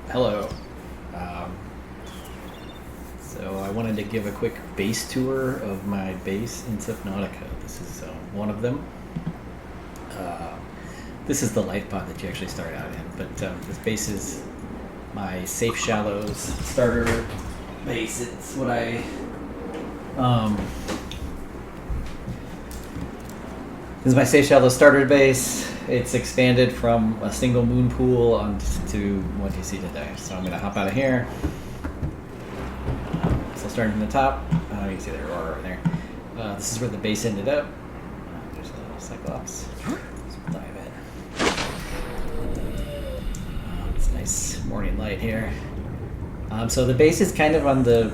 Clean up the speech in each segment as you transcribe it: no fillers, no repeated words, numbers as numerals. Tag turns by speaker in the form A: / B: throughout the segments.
A: Hello. Um, so I wanted to give a quick base tour of my base in Subnautica. This is one of them. This is the life pod that you actually start out in, but this base is my Safe Shallows starter base. It's what I this is my Safe Shallows starter base. It's expanded from a single moon pool onto what you see today. So I'm going to hop out of here. So starting from the top, you can see the Aurora over there. This is where the base ended up. There's a little Cyclops. Let's dive in. It's nice morning light here. So the base is kind of on the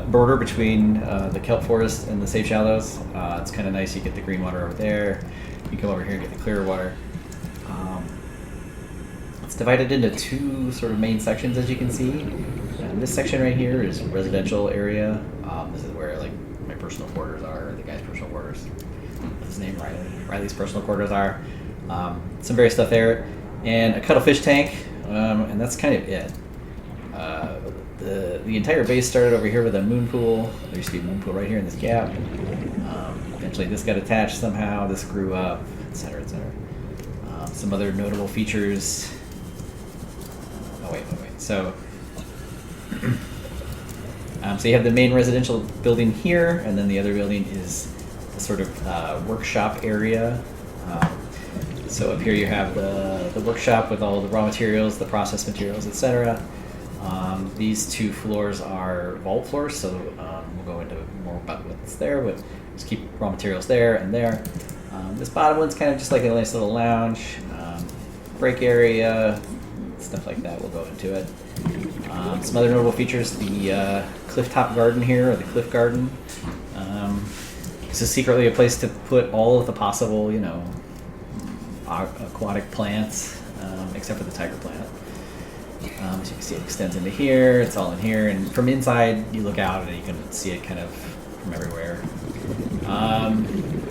A: border between the kelp forest and the Safe Shallows. It's kind of nice. You get the green water over there. You come over here and get the clear water. It's divided into two sort of main sections, as you can see. And this section right here is residential area. This is where like my personal quarters are, or the guy's personal quarters. What's his name? Riley. Riley's personal quarters are. Some various stuff there, and a cuttlefish tank, and that's kind of it. The entire base started over here with a moon pool. There used to be a moon pool right here in this gap. Eventually this got attached somehow, this grew up, etc., etc. Some other notable features. Oh wait. So you have the main residential building here, and then the other building is a sort of workshop area. So up here you have the workshop with all the raw materials, the processed materials, etc. These two floors are vault floors, so we'll go into more about what's there, but just keep raw materials there and there. This bottom one's kind of just like a nice little lounge, break area, stuff like that. We'll go into it. Some other notable features, the cliff top garden here, or the cliff garden. This is secretly a place to put all of the possible, aquatic plants, except for the tiger plant. As you can see, it extends into here. It's all in here, and from inside you look out and you can see it kind of from everywhere.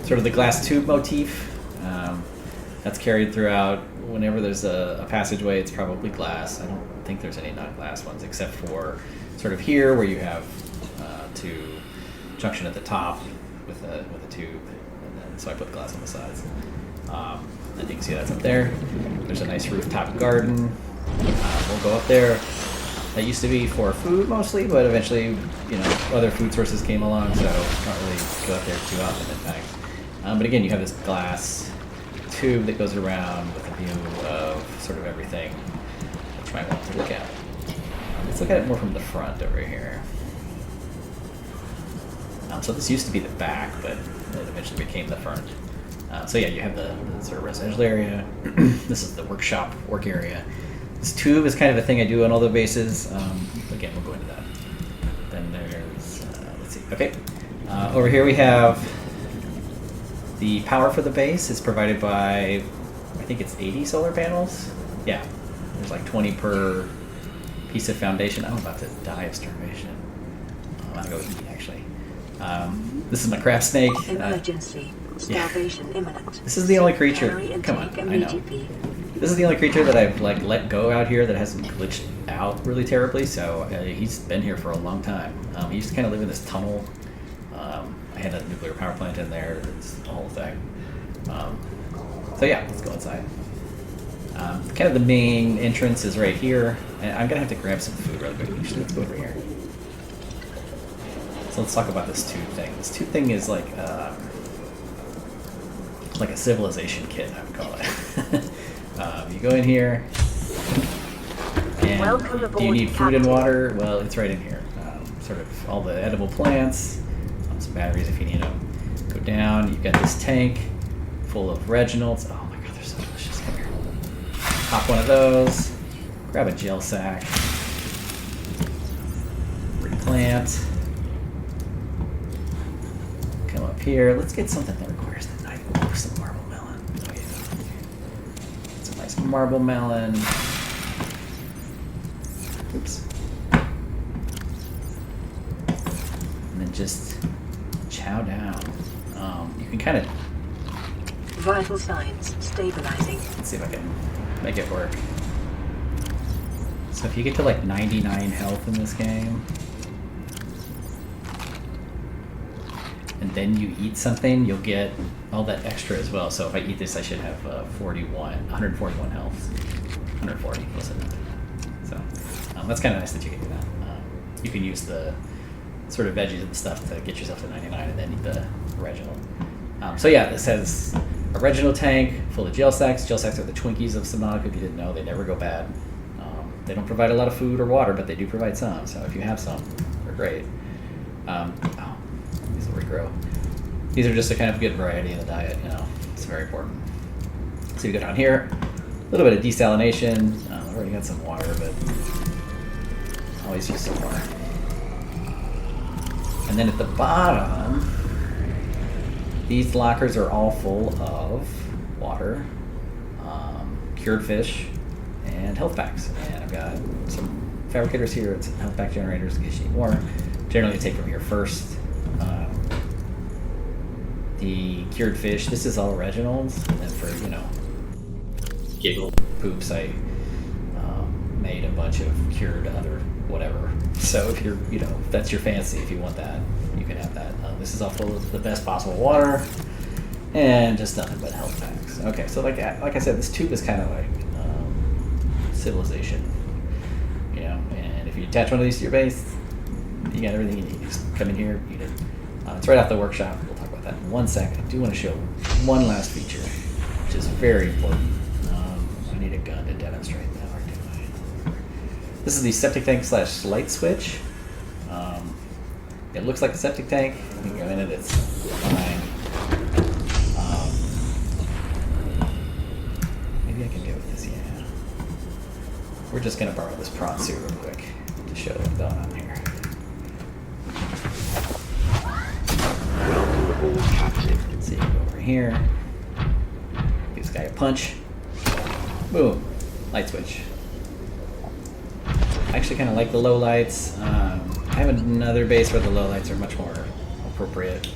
A: Sort of the glass tube motif, that's carried throughout. Whenever there's a passageway, it's probably glass. I don't think there's any non-glass ones, except for sort of here where you have two junction at the top with a tube, and then so I put glass on the sides. And you can see that's up there. There's a nice rooftop garden. We'll go up there. That used to be for food mostly, but eventually, other food sources came along, so not really go up there too often, in fact. But again, you have this glass tube that goes around with a view of sort of everything that you might want to look at. Let's look at it more from the front over here. So this used to be the back, but it eventually became the front. So yeah, you have the sort of residential area. This is the workshop, work area. This tube is kind of a thing I do on all the bases. Again, we'll go into that. Then there's, let's see, okay. Over here we have the power for the base. It's provided by, I think it's 80 solar panels. Yeah, there's like 20 per piece of foundation. I'm about to die of starvation. I'm gonna go eat, actually. This is my crab snake.
B: Emergency. Starvation imminent.
A: This is the only creature, come on, I know. This is the only creature that I've let go out here that hasn't glitched out really terribly, so he's been here for a long time. He used to kind of live in this tunnel. I had a nuclear power plant in there, it's the whole thing. So yeah, let's go inside. Kind of the main entrance is right here, and I'm gonna have to grab some food really quick. Actually, let's go over here. So let's talk about this tube thing. This tube thing is like a civilization kit, I would call it. You go in here, and do you need food and water? Well, it's right in here. Sort of all the edible plants, some batteries if you need them. Go down, you've got this tank full of reginalds. Oh my god, they're so delicious. Come here. Pop one of those, grab a gel sack, replant. Come up here, let's get something that requires the knife. Oh, some marble melon. Oh yeah. Some nice marble melon. Oops. And then just chow down. You can kind of...
B: Vital signs stabilizing.
A: Let's see if I can make it work. So if you get to like 99 health in this game, and then you eat something, you'll get all that extra as well. So if I eat this, I should have 141 health. 140, close enough. So that's kind of nice that you can do that. You can use the sort of veggies and stuff to get yourself to 99 and then eat the reginald. So yeah, this has a reginald tank full of gel sacks. Gel sacks are the Twinkies of Subnautica. If you didn't know, they never go bad. They don't provide a lot of food or water, but they do provide some. So if you have some, they're great. These will regrow. These are just a kind of good variety in the diet. You know, it's very important. So you go down here, a little bit of desalination. I've already got some water, but always use some more. And then at the bottom, these lockers are all full of water, cured fish, and health packs. And I've got some fabricators here and some health pack generators in case you need more. Generally, I take from here first. The cured fish, this is all reginalds, and then for, you know, giggle poops, I made a bunch of cured other whatever. So if you're, you know, if that's your fancy, if you want that, you can have that. This is all full of the best possible water and just nothing but health packs. Okay, so like I said, this tube is kind of like civilization, you know. And if you attach one of these to your base, you got everything you need. Just come in here, eat it. It's right off the workshop. We'll talk about that in 1 second. I do want to show one last feature, which is very important. I need a gun to demonstrate that. This is the septic tank / light switch. It looks like a septic tank. You can go in it, it's fine. Maybe I can do it with this, yeah. We're just going to borrow this prawn suit real quick to show what's going on here.
C: Welcome aboard, Captain.
A: So you go over here, give this guy a punch, boom, light switch. I actually kind of like the low lights. I have another base where the low lights are much more appropriate.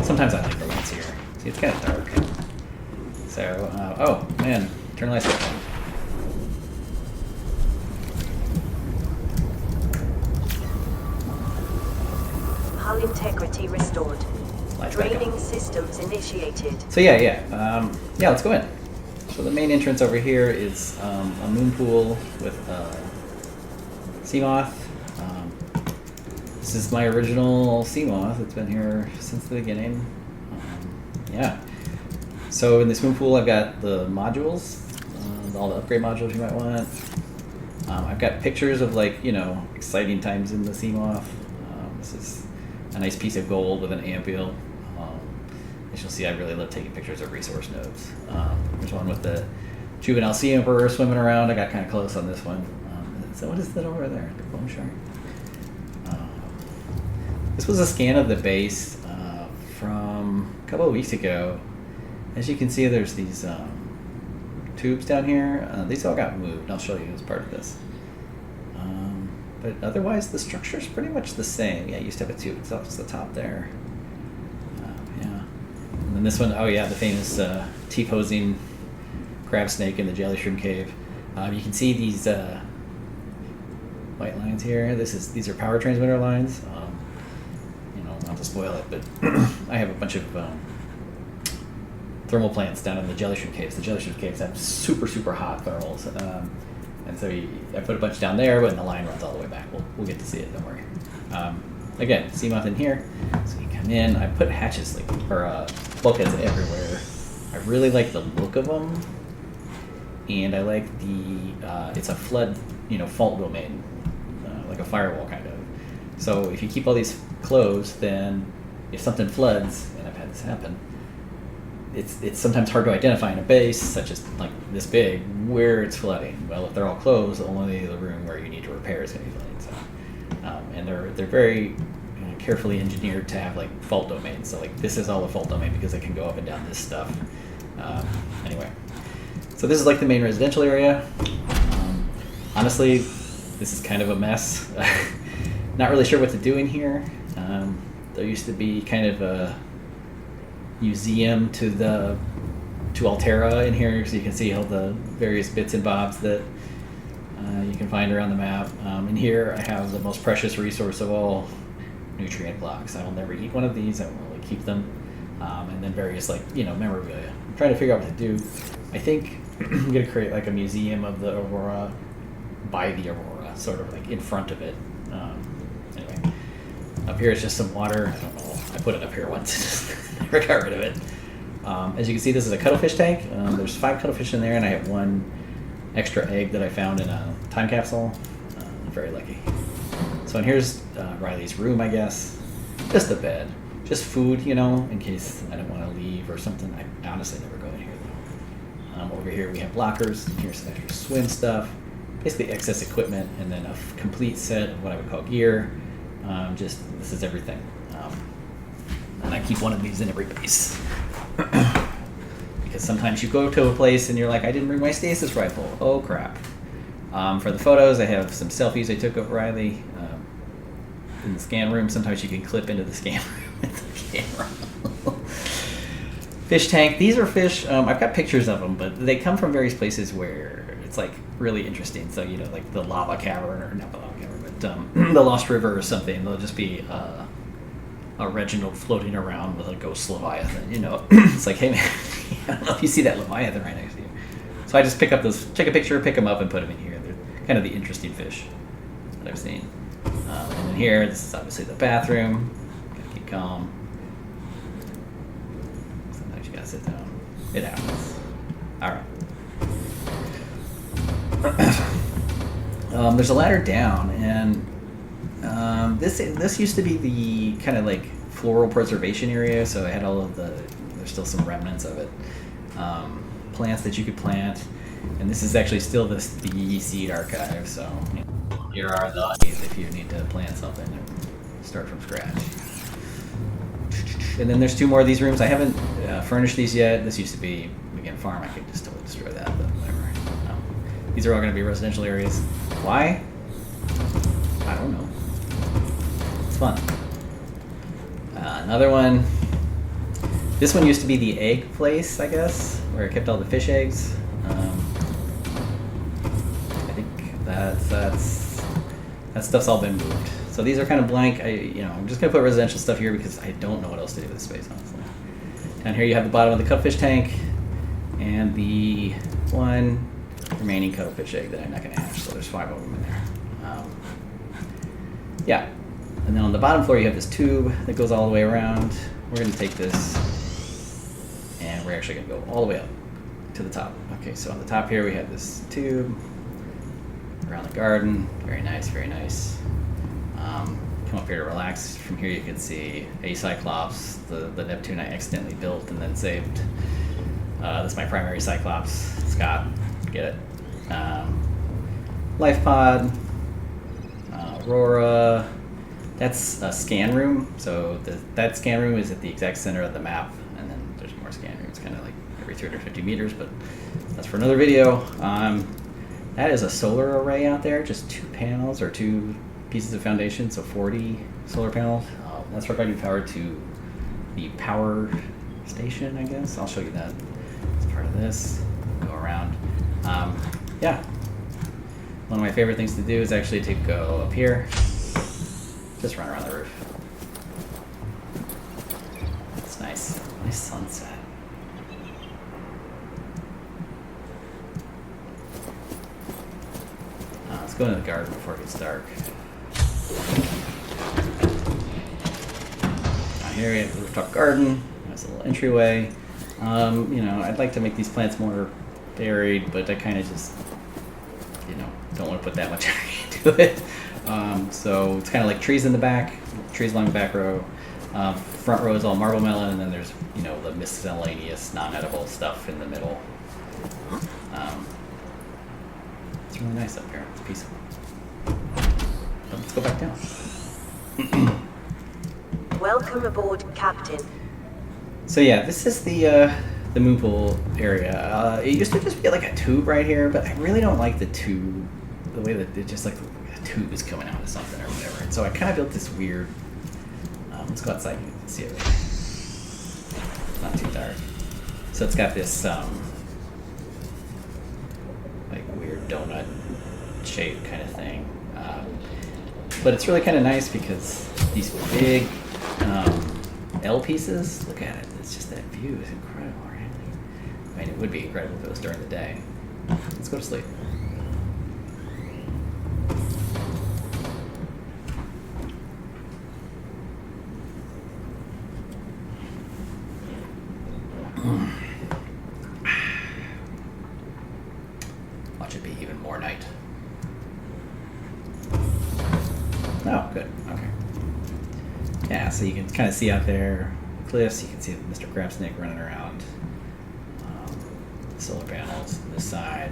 A: Sometimes I like the lights here. See, it's kind of dark. So, oh man, turn the lights off.
B: Hull integrity restored.
A: Lights back on.
B: Draining systems initiated.
A: So yeah, let's go in. So the main entrance over here is a moon pool with sea moth. This is my original sea moth. It's been here since the beginning. Yeah. So in this moon pool, I've got the modules, all the upgrade modules you might want. I've got pictures of, like, you know, exciting times in the sea moth. This is a nice piece of gold with an ampule. As you'll see, I really love taking pictures of resource nodes. There's one with the juvenile sea emperor swimming around. I got kind of close on this one. So what is that over there? The bone shark. This was a scan of the base from a couple of weeks ago. As you can see, there's these tubes down here. These all got moved. I'll show you as part of this. But otherwise, the structure is pretty much the same. Yeah, I used to have a tube. It's off to the top there. Yeah. And then this one, oh yeah, the famous T-posing crab snake in the jelly shrimp cave. You can see these white lines here. These are power transmitter lines. You know, not to spoil it, but I have a bunch of thermal plants down in the jelly shrimp caves. The jelly shrimp caves have super, super hot thermals. And so I put a bunch down there, but the line runs all the way back. We'll get to see it, don't worry. Again, sea moth in here. So you come in, I put hatches, or bulkheads everywhere. I really like the look of them. And I like it's a flood, fault domain, like a firewall kind of. So if you keep all these closed, then if something floods, and I've had this happen, it's sometimes hard to identify in a base, such as like this big, where it's flooding. Well, if they're all closed, only the room where you need to repair is going to be flooding. So, and they're very carefully engineered to have like fault domains. So like this is all a fault domain because it can go up and down this stuff. Anyway, so this is like the main residential area. Honestly, this is kind of a mess. Not really sure what to do in here. There used to be kind of a museum to Altera in here, so you can see all the various bits and bobs that you can find around the map. And here I have the most precious resource of all, nutrient blocks. I will never eat one of these. I will only keep them. And then various memorabilia. I'm trying to figure out what to do. I think I'm gonna create like a museum of the Aurora by the Aurora, sort of like in front of it. Anyway, up here is just some water. I don't know. I put it up here once. Never got rid of it. As you can see, this is a cuttlefish tank. There's 5 cuttlefish in there, and I have 1 extra egg that I found in a time capsule. Very lucky. So, and here's Riley's room, I guess. Just a bed. Just food, in case I don't want to leave or something. I honestly never go in here, though. Over here we have lockers. Here's some extra swim stuff. Basically excess equipment, and then a complete set of what I would call gear. This is everything. And I keep one of these in every base. Because sometimes you go to a place and you're like, I didn't bring my stasis rifle. Oh, crap. For the photos, I have some selfies I took of Riley in the scan room. Sometimes you can clip into the scan room with the camera. Fish tank. These are fish. I've got pictures of them, but they come from various places where it's like really interesting. So, like the lava cavern, or not the lava cavern, but the Lost River or something. They'll just be a Reginald floating around with a ghost Leviathan. It's like, hey man, I don't know if you see that Leviathan right next to you. So I just pick up those, take a picture, pick them up, and put them in here. They're kind of the interesting fish that I've seen. And then here, this is obviously the bathroom. Gotta keep calm. Sometimes you gotta sit down. It happens. All right. There's a ladder down, and this used to be the kind of like floral preservation area. So I had all of there's still some remnants of it. Plants that you could plant, and this is actually still the seed archive. So here are the ideas if you need to plant something and start from scratch. And then there's 2 more of these rooms. I haven't furnished these yet. This used to be, again, farm. I could just totally destroy that, but whatever. These are all going to be residential areas. Why? I don't know. It's fun. Another one. This one used to be the egg place, I guess, where I kept all the fish eggs. I think that stuff's all been moved. So these are kind of blank. I'm just gonna put residential stuff here because I don't know what else to do with this space, honestly. Down here you have the bottom of the cuttlefish tank and the 1 remaining cuttlefish egg that I'm not gonna hatch. So there's 5 of them in there. Yeah. And then on the bottom floor you have this tube that goes all the way around. We're gonna take this and we're actually gonna go all the way up to the top. Okay, so on the top here we have this tube around the garden. Very nice, very nice. Come up here to relax. From here you can see a Cyclops, the Neptune I accidentally built and then saved. This is my primary Cyclops. Scott, get it. Life pod, Aurora. That's a scan room. So that scan room is at the exact center of the map, and then there's more scan rooms, kind of like every 350 meters, but that's for another video. That is a solar array out there, just 2 panels or 2 pieces of foundation, so 40 solar panels. That's providing power to the power station, I guess. I'll show you that as part of this. Go around. Yeah. One of my favorite things to do is actually to go up here. Just run around the roof. It's nice. Nice sunset. Let's go into the garden before it gets dark. Here we have the rooftop garden. Nice little entryway. I'd like to make these plants more varied, but I kind of just, don't want to put that much energy into it. So it's kind of like trees in the back, trees along the back row. Front row is all marble melon, and then there's, the miscellaneous non-edible stuff in the middle. It's really nice up here. It's peaceful. But let's go back down.
B: Welcome aboard, Captain.
A: So yeah, this is the moonpool area. It used to just be like a tube right here, but I really don't like the tube, the way that it just like the tube is coming out of something or whatever. And so I kind of built this weird. Let's go outside and you can see it. It's not too dark. So it's got this like weird donut shape kind of thing. But it's really kind of nice because these big L pieces, look at it. It's just that view is incredible, right? I mean, it would be incredible if it was during the day. Let's go to sleep. Watch it be even more night. Oh, good. Okay. Yeah, so you can kind of see out there cliffs. You can see Mr. Crabsnake running around. Solar panels on this side.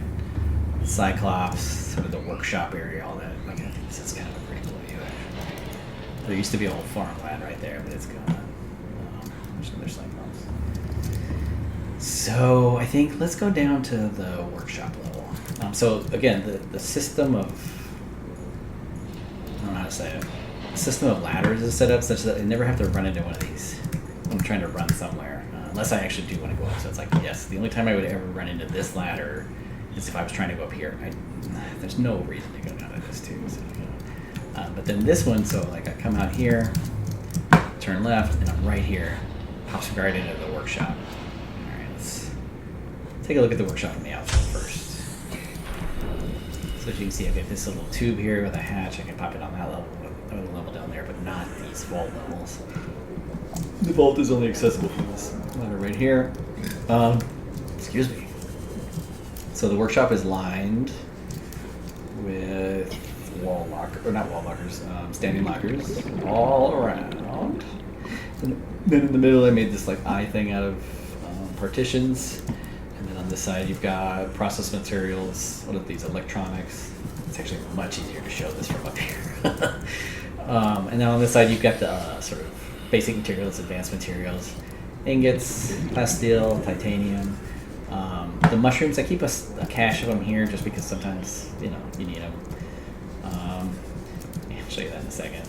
A: Cyclops, sort of the workshop area, all that. Like, I think this is kind of a pretty cool view, actually. There used to be a whole farmland right there, but it's gone. There's another Cyclops. So I think let's go down to the workshop level. So again, the system of, I don't know how to say it, the system of ladders is set up such that I never have to run into one of these when I'm trying to run somewhere, unless I actually do want to go up. So it's like, yes, the only time I would ever run into this ladder is if I was trying to go up here. There's no reason to go down to this too. So, but then this one, so like I come out here, turn left, and I'm right here, pops right into the workshop. All right, let's take a look at the workshop from the outside first. So as you can see, I've got this little tube here with a hatch. I can pop it on that level, or the level down there, but not these vault levels. The vault is only accessible from this ladder right here. Excuse me. So the workshop is lined with not wall lockers, standing lockers all around. And then in the middle, I made this like eye thing out of partitions. And then on this side, you've got process materials. What are these? Electronics. It's actually much easier to show this from up here. And then on this side, you've got the sort of basic materials, advanced materials, ingots, plasteel, titanium. The mushrooms, I keep a cache of them here just because sometimes, you need them. I'll show you that in a second.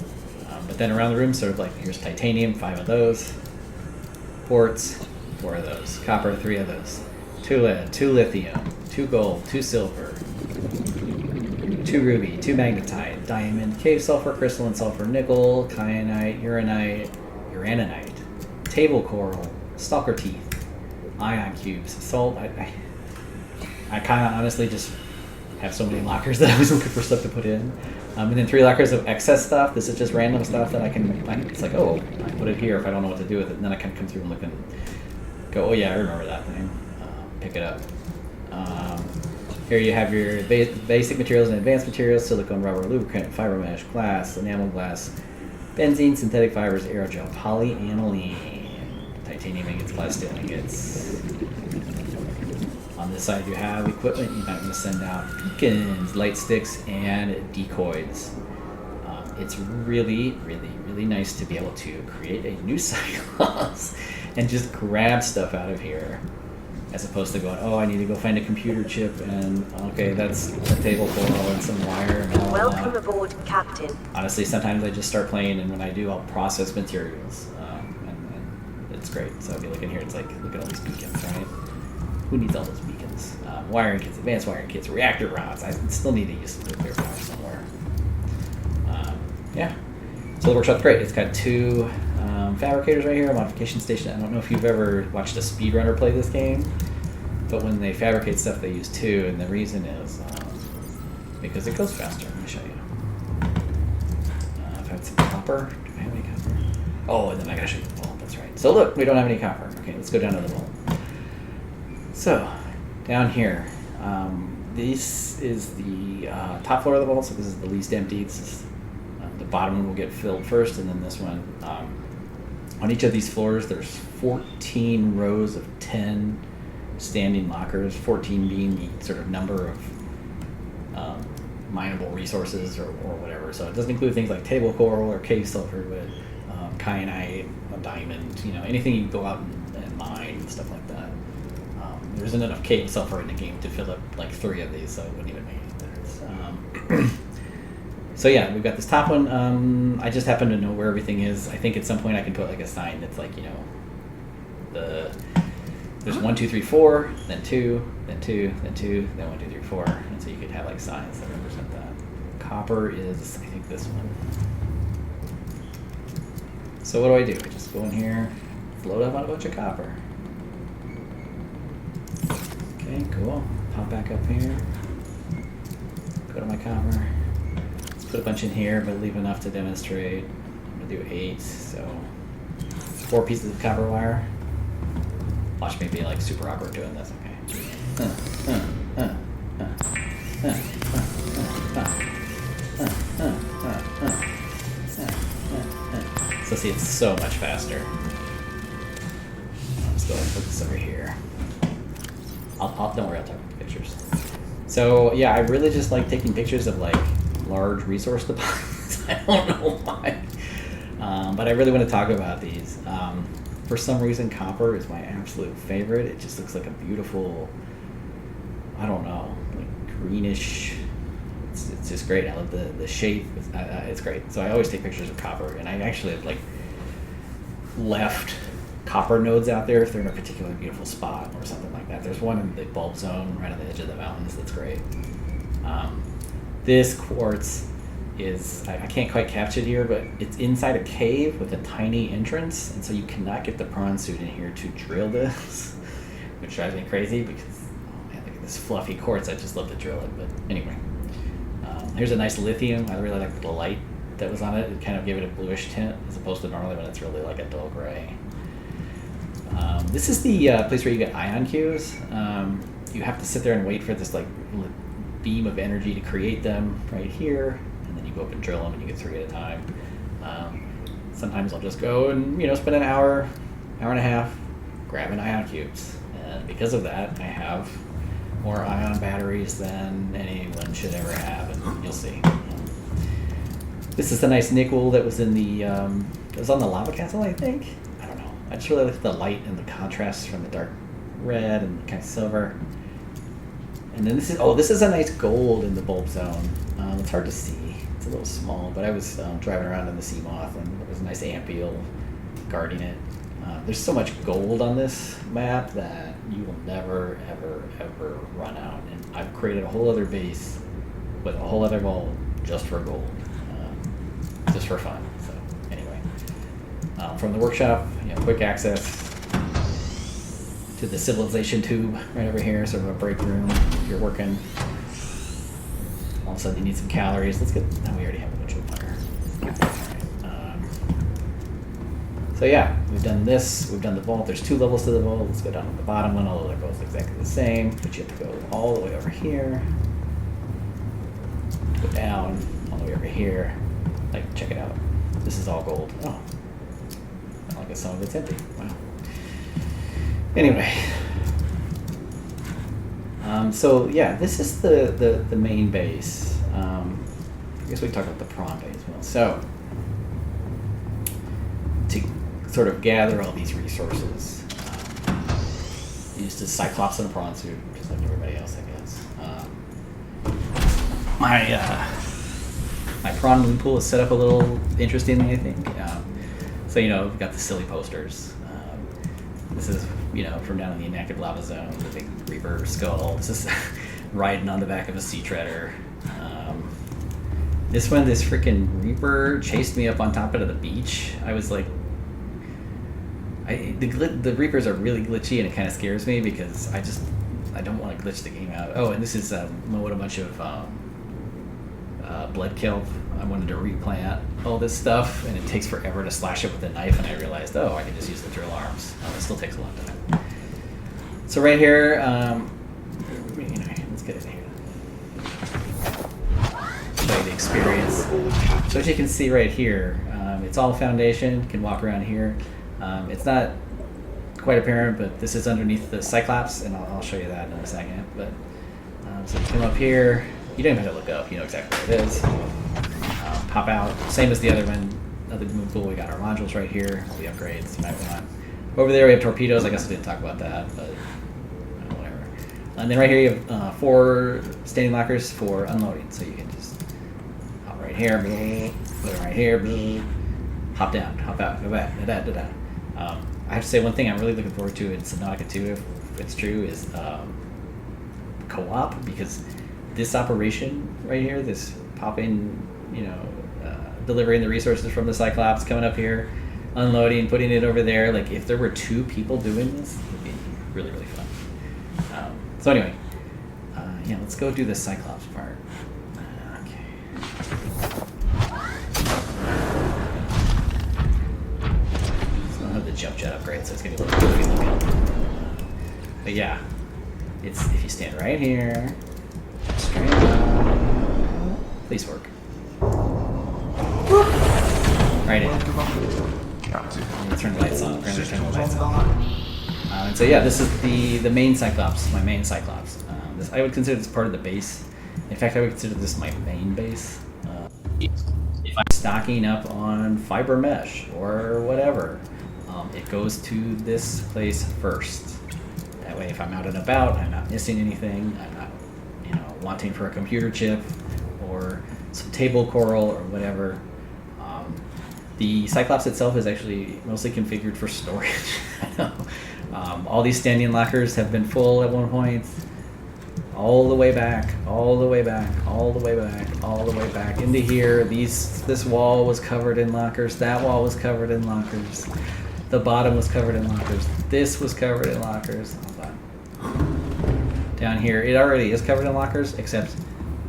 A: But then around the room, sort of like, here's titanium, 5 of those. Quartz, 4 of those. Copper, 3 of those. 2 lead, 2 lithium, 2 gold, 2 silver, 2 ruby, 2 magnetite, diamond, cave sulfur, crystalline sulfur, nickel, kyanite, uraninite, table coral, stalker teeth, ion cubes, salt. I kind of honestly just have so many lockers that I was looking for stuff to put in. And then 3 lockers of excess stuff. This is just random stuff that it's like, oh, I put it here if I don't know what to do with it. And then I can come through and look and go, oh yeah, I remember that thing. Pick it up. Here you have your basic materials and advanced materials: silicone, rubber, lubricant, fiber mesh, glass, enamel glass, benzene, synthetic fibers, aerogel, polyaniline, titanium ingots, plasteel ingots. On this side you have equipment. You might want to send out beacons, light sticks, and decoys. It's really, really, really nice to be able to create a new Cyclops and just grab stuff out of here, as opposed to going, oh, I need to go find a computer chip, and okay, that's a table coral and some wire and all
B: Welcome
A: that.
B: aboard, Captain.
A: Honestly, sometimes I just start playing, and when I do, I'll process materials, and it's great. So I'll be looking here, it's like, look at all these beacons, right? Who needs all those beacons? Wiring kits, advanced wiring kits, reactor rods. I still need to use some nuclear power somewhere. Yeah. So the workshop's great. It's got 2 fabricators right here, a modification station. I don't know if you've ever watched a speedrunner play this game, but when they fabricate stuff, they use 2, and the reason is because it goes faster. Let me show you. I've had some copper. Do I have any copper? Oh, and then I gotta show you the vault. That's right. So look, we don't have any copper. Okay, let's go down to the vault. So, down here, this is the top floor of the vault, so this is the least empty. This is, the bottom one will get filled first, and then this one. On each of these floors, there's 14 rows of 10 standing lockers, 14 being the sort of number of mineable resources or whatever. So it doesn't include things like table coral or cave sulfur, but kyanite, a diamond, anything you can go out and mine and stuff like that. There isn't enough cave sulfur in the game to fill up like 3 of these, so it wouldn't even make any difference. So yeah, we've got this top one. I just happen to know where everything is. I think at some point I can put like a sign that's like, there's 1, 2, 3, 4, then 2, then 2, then 2, then 1, 2, 3, 4, and so you could have like signs that represent that. Copper is, I think, this one. So what do? I just go in here, load up on a bunch of copper. Okay, cool. Pop back up here. Go to my copper. Let's put a bunch in here, but leave enough to demonstrate. I'm gonna do 8, so 4 pieces of copper wire. Watch me be like super awkward doing this, okay? So see, it's so much faster. Let's go ahead and put this over here. Don't worry, I'll talk about pictures. So yeah, I really just like taking pictures of like large resource deposits. I don't know why, but I really want to talk about these. For some reason, copper is my absolute favorite. It just looks like a beautiful, I don't know, like greenish. It's just great. I love the shape. It's great. So I always take pictures of copper, and I actually have like left copper nodes out there if they're in a particularly beautiful spot or something like that. There's one in the bulb zone right on the edge of the mountains that's great. This quartz is, I can't quite capture it here, but it's inside a cave with a tiny entrance, and so you cannot get the prawn suit in here to drill this, which drives me crazy because, oh man, look at this fluffy quartz. I just love to drill it, but anyway. Here's a nice lithium. I really like the light that was on it. It kind of gave it a bluish tint as opposed to normally when it's really like a dull gray. This is the place where you get ion cues. You have to sit there and wait for this like beam of energy to create them right here, and then you go up and drill them, and you get 3 at a time. Sometimes I'll just go and spend an hour and a half grabbing ion cubes, and because of that, I have more ion batteries than anyone should ever have, and you'll see. This is the nice nickel that was in the it was on the lava castle, I think. I don't know. I just really like the light and the contrast from the dark red and kind of silver. And then this is a nice gold in the bulb zone. It's hard to see. It's a little small, but I was driving around in the sea moth, and there was a nice ampeel guarding it. There's so much gold on this map that you will never, ever, ever run out. And I've created a whole other base with a whole other vault just for gold, just for fun. So anyway, from the workshop, quick access to the civilization tube right over here, sort of a break room if you're working. All of a sudden you need some calories. Let's get, no, we already have a bunch of fire. So yeah, we've done this, we've done the vault. There's 2 levels to the vault. Let's go down to the bottom one, although they're both exactly the same, but you have to go all the way over here, go down, all the way over here. Like, check it out. This is all gold. Oh, I guess some of it's empty. Wow. Anyway, so yeah, this is the main base. I guess we can talk about the prawn base as well. So, to sort of gather all these resources, used a Cyclops and a prawn suit, just like everybody else, I guess. My prawn moonpool is set up a little interestingly, I think. So we've got the silly posters. This is, from down in the inactive lava zone, the big Reaper skull. This is riding on the back of a sea treader. This freaking Reaper chased me up on top of the beach. I was like, the Reapers are really glitchy, and it kind of scares me because I don't want to glitch the game out. Oh, and this is mowed a bunch of blood kelp. I wanted to replant all this stuff, and it takes forever to slash it with a knife, and I realized, I can just use the drill arms. It still takes a long time. So right here, let's get in here. Show you the experience. So as you can see right here, it's all foundation. You can walk around here. It's not quite apparent, but this is underneath the Cyclops, and I'll show you that in a second. But so you come up here. You don't even have to look up. You know exactly where it is. Pop out. Same as the other one. Other moonpool. We got our modules right here. All the upgrades you might want. Over there we have torpedoes. I guess I didn't talk about that, but whatever. And then right here you have 4 standing lockers for unloading. So you can just hop right here, put it right here, hop down, hop out, go back, da-da. I have to say one thing I'm really looking forward to in Subnautica 2, if it's true, is co-op, because this operation right here, this popping, delivering the resources from the Cyclops, coming up here, unloading, putting it over there. Like, if there were 2 people doing this, it would be really, really fun. So anyway, let's go do the Cyclops part. Okay. So I don't have the jump jet upgrade, so it's going to be a little goofy looking. But yeah, it's if you stand right here, straight up, please work. Right in. I'm gonna turn the lights on. Turn the lights on. And so yeah, this is the main Cyclops, my main Cyclops. This, I would consider this part of the base. In fact, I would consider this my main base. If I'm stocking up on fiber mesh or whatever, it goes to this place first. That way, if I'm out and about, I'm not missing anything. I'm not, wanting for a computer chip or some table coral or whatever. The Cyclops itself is actually mostly configured for storage. I know. All these standing lockers have been full at one point. All the way back, all the way back, all the way back, all the way back into here. This wall was covered in lockers. That wall was covered in lockers. The bottom was covered in lockers. This was covered in lockers. Hold on. Down here, it already is covered in lockers, except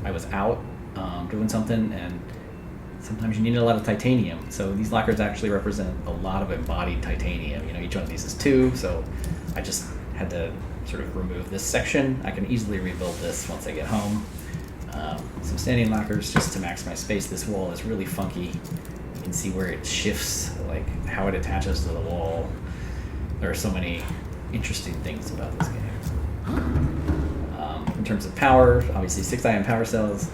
A: I was out doing something, and sometimes you need a lot of titanium. So these lockers actually represent a lot of embodied titanium. Each one of these is 2, so I just had to sort of remove this section. I can easily rebuild this once I get home. Some standing lockers just to max my space. This wall is really funky. You can see where it shifts, like how it attaches to the wall. There are so many interesting things about this game. In terms of power, obviously 6 ion power cells.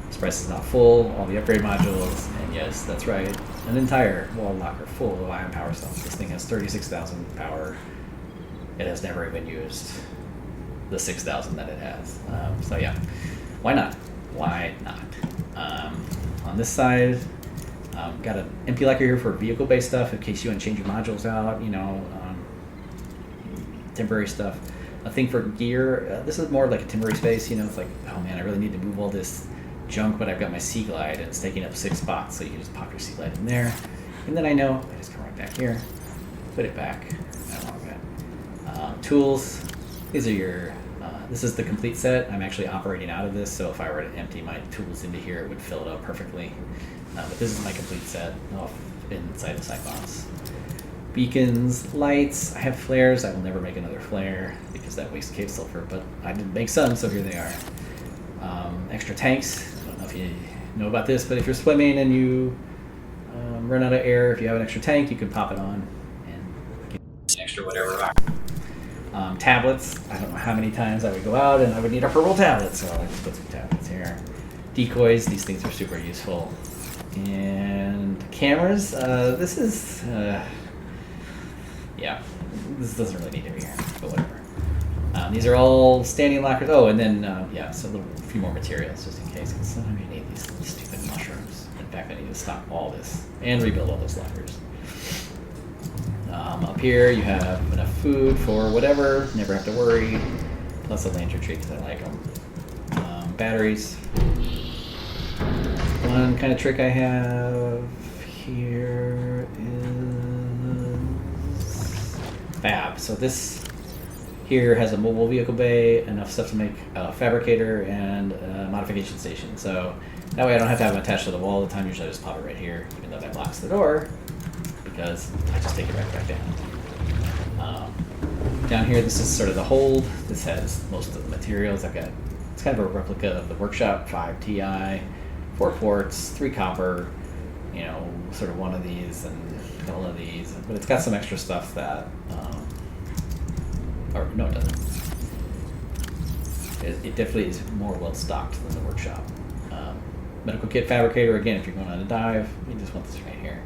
A: Express is not full, all the upgrade modules, and yes, that's right, an entire wall locker full of ion power cells. This thing has 36,000 power. It has never even used the 6,000 that it has. So yeah, why not? Why not? On this side, got an empty locker here for vehicle-based stuff in case you want to change your modules out, temporary stuff. A thing for gear, this is more like a temporary space, it's like, oh man, I really need to move all this junk, but I've got my Sea Glide and it's taking up 6 spots, so you can just pop your Sea Glide in there. And then I just come right back here, put it back. Tools, these are your, this is the complete set. I'm actually operating out of this, so if I were to empty my tools into here, it would fill it up perfectly. But this is my complete set off inside of Cyclops. Beacons, lights, I have flares. I will never make another flare because that wastes cave sulfur, but I did make some, so here they are. Extra tanks. I don't know if you know about this, but if you're swimming and you run out of air, if you have an extra tank, you can pop it on and get extra whatever. Tablets. I don't know how many times I would go out and I would need a purple tablet, so I just put some tablets here. Decoys. These things are super useful. And cameras. This is this doesn't really need to be here, but whatever. These are all standing lockers. Oh, and then, so a few more materials just in case. Because sometimes you need these stupid mushrooms. In fact, I need to stop all this and rebuild all those lockers. Up here, you have enough food for whatever. Never have to worry. Plus a lantern tree because I like them. Batteries. One kind of trick I have here is fab. So this here has a mobile vehicle bay, enough stuff to make a fabricator and a modification station. So that way I don't have to have them attached to the wall all the time. Usually I just pop it right here, even though that blocks the door, because I just take it right back down. Down here, this is sort of the hold. This has most of the materials. It's kind of a replica of the Workshop 5 Ti, 4 quartz, 3 copper, sort of one of these and a couple of these. But it's got some extra stuff that, or no, it doesn't. It definitely is more well stocked than the Workshop. Medical kit fabricator, again, if you're going on a dive, you just want this right here.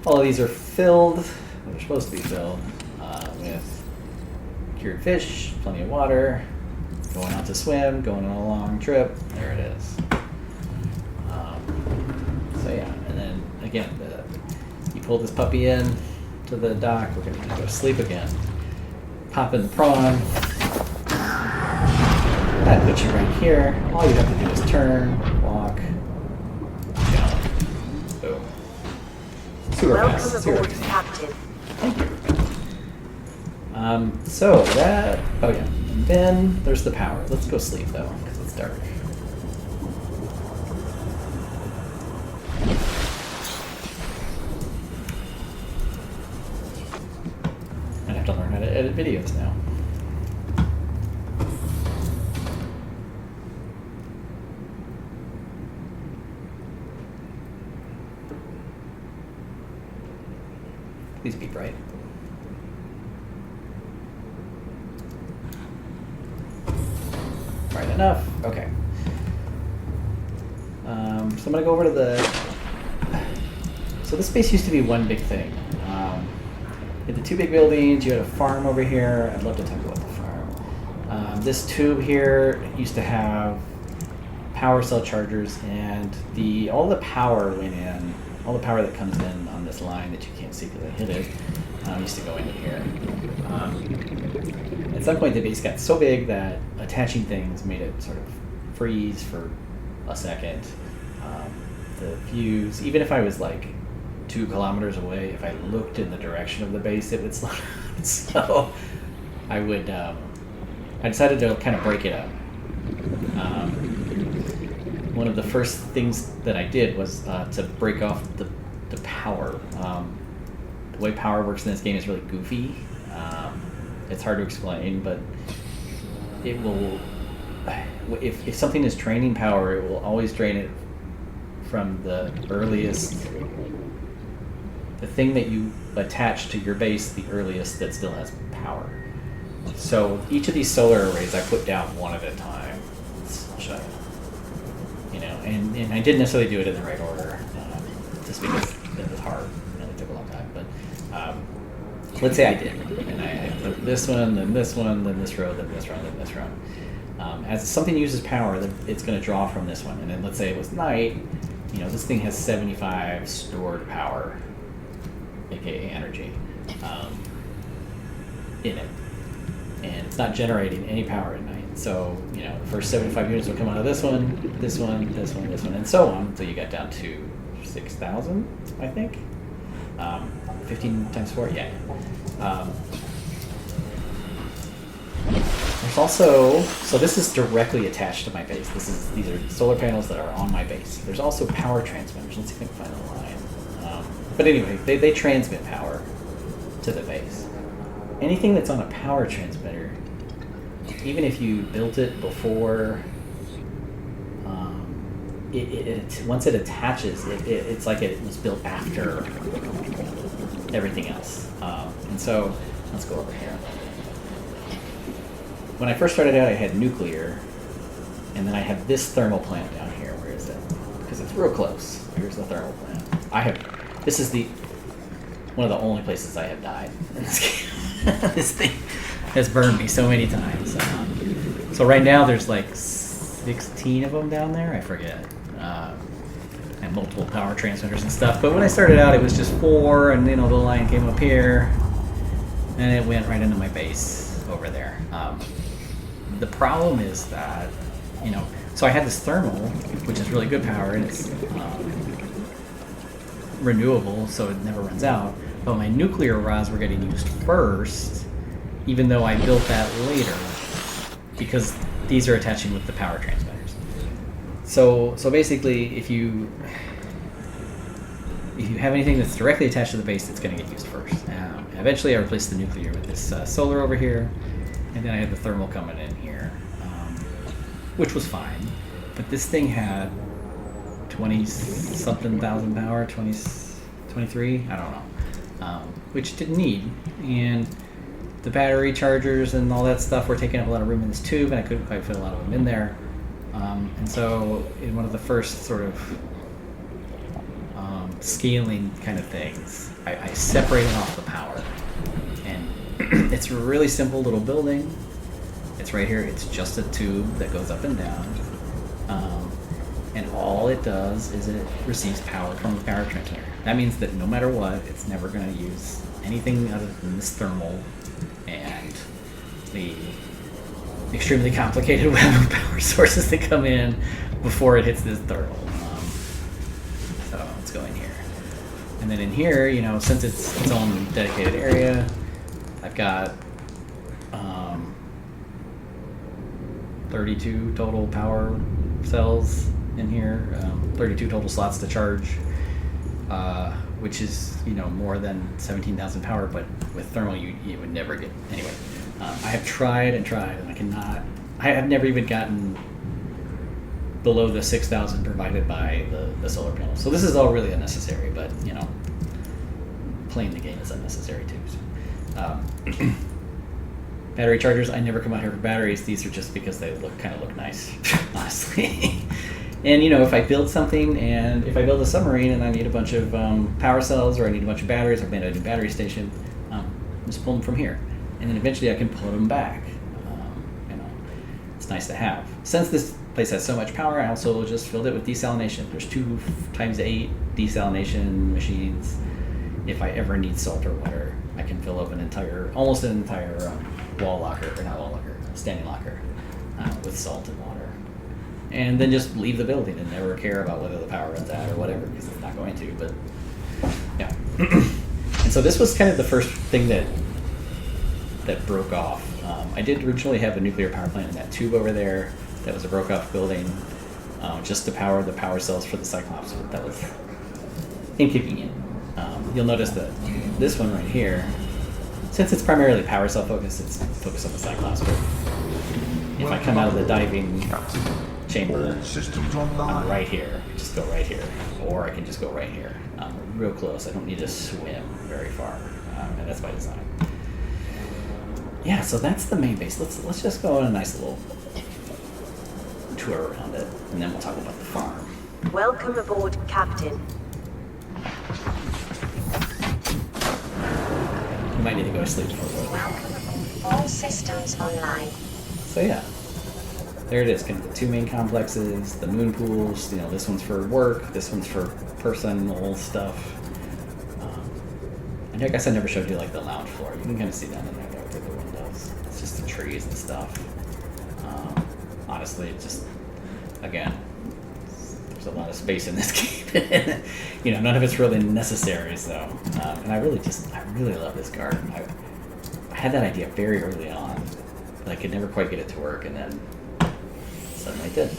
A: All of these are filled, they're supposed to be filled, with cured fish, plenty of water, going out to swim, going on a long trip, there it is. So yeah, and then again, you pull this puppy in to the dock, we're going to go to sleep again. Pop in the prawn, that puts you right here. All you have to do is turn, walk, sewer
B: Welcome
A: pass. Sewer.
B: aboard, Captain.
A: Thank you. So that, oh yeah, and then there's the power. Let's go sleep though, because it's dark. I'd have to learn how to edit videos now. Please be bright. Bright enough. Okay. So I'm gonna go over to the. So this space used to be one big thing. You had the two big buildings. You had a farm over here. I'd love to talk about the farm. This tube here used to have power cell chargers, and all the power went in. All the power that comes in on this line that you can't see because I hit it used to go into here. At some point, the base got so big that attaching things made it sort of freeze for a second. The fuse, even if I was like 2 kilometers away, if I looked in the direction of the base, it would slow. So I decided to kind of break it up. One of the first things that I did was to break off the power. The way power works in this game is really goofy. It's hard to explain, but it will. If something is draining power, it will always drain it from the earliest. The thing that you attach to your base, the earliest that still has power. So each of these solar arrays I put down one at a time. I'll show you. And I didn't necessarily do it in the right order, just because it was hard. It really took a long time. But let's say I did, and I put this one, then this one, then this row, then this row, then this row. As something uses power, it's going to draw from this one. And then let's say it was night. This thing has 75 stored power, aka energy, in it, and it's not generating any power at night. So the first 75 units will come out of this one, this one, this one, this one, and so on until you get down to 6,000, I think. 15 times 4, yeah. There's also, so this is directly attached to my base. These are solar panels that are on my base. There's also power transmitters. Let's see if I can find the line. But anyway, they transmit power to the base. Anything that's on a power transmitter, even if you built it before, once it attaches, it's like it was built after everything else. And so, let's go over here. When I first started out, I had nuclear, and then I had this thermal plant down here. Where is it? Because it's real close. Here's the thermal plant. This is one of the only places I have died in this game. This thing has burned me so many times. So right now there's like 16 of them down there. I forget. And multiple power transmitters and stuff. But when I started out, it was just 4, and the line came up here, and it went right into my base over there. The problem is that, so I had this thermal, which is really good power, and it's renewable, so it never runs out. But my nuclear rods were getting used first, even though I built that later, because these are attaching with the power transmitters. So basically, if you have anything that's directly attached to the base, it's going to get used first. Eventually, I replaced the nuclear with this solar over here, and then I had the thermal coming in here, which was fine. But this thing had 20-something thousand power, 23, I don't know, which it didn't need. And the battery chargers and all that stuff were taking up a lot of room in this tube, and I couldn't quite fit a lot of them in there. And so in one of the first sort of scaling kind of things, I separated off the power. And it's a really simple little building. It's right here. It's just a tube that goes up and down. And all it does is it receives power from the power transmitter. That means that no matter what, it's never going to use anything other than this thermal and the extremely complicated web of power sources that come in before it hits this thermal. So let's go in here. And then in here, you know, since it's its own dedicated area, I've got 32 total power cells in here, 32 total slots to charge, which is, you know, more than 17,000 power, but with thermal you would never get. Anyway, I have tried and tried, and I have never even gotten below the 6,000 provided by the solar panels. So this is all really unnecessary, but, you know, playing the game is unnecessary too. So. Battery chargers, I never come out here for batteries. These are just because they kind of look nice, honestly. And, you know, if I build something, and if I build a submarine and I need a bunch of power cells, or I need a bunch of batteries, or maybe I need a battery station, just pull them from here. And then eventually I can put them back. You know, it's nice to have. Since this place has so much power, I also just filled it with desalination. There's 2 times 8 desalination machines. If I ever need salt or water, I can fill up almost an entire wall locker, or not wall locker, standing locker, with salt and water. And then just leave the building and never care about whether the power runs out or whatever, because it's not going to, but yeah. And so this was kind of the first thing that broke off. I did originally have a nuclear power plant in that tube over there. That was a broke off building, just to power the power cells for the Cyclops, but that was inconvenient. You'll notice that this one right here, since it's primarily power cell focused, it's focused on the Cyclops. But if I come out of the diving chamber, I'm right here. I just go right here, or I can just go right here. Real close. I don't need to swim very far, and that's by design. Yeah, so that's the main base. Let's just go on a nice little tour around it, and then we'll talk about the farm.
B: Welcome aboard, Captain.
A: You might need to go to sleep for a little.
B: Welcome. All systems online.
A: So yeah, there it is. Kind of the 2 main complexes, the moon pools. You know, this one's for work, this one's for personal stuff. And I guess I never showed you like the lounge floor. You can kind of see down in there through the windows. It's just the trees and stuff. Honestly, it just, again, there's a lot of space in this game. You know, none of it's really necessary. So, and I really love this garden. I had that idea very early on, but I could never quite get it to work, and then suddenly it did.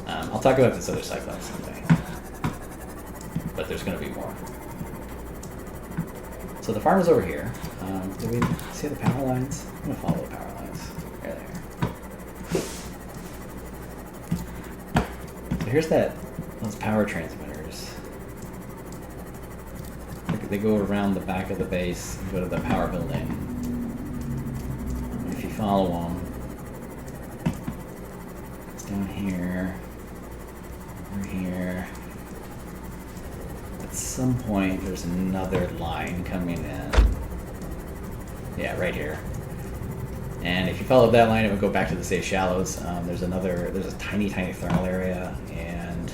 A: I'll talk about this other Cyclops someday, but there's going to be more. So the farm is over here. Do we see the power lines? I'm going to follow the power lines. Right there. So here's those power transmitters. They go around the back of the base and go to the power building. And if you follow them, it's down here, over here. At some point, there's another line coming in. Yeah, right here. And if you followed that line, it would go back to the safe shallows. There's a tiny thermal area, and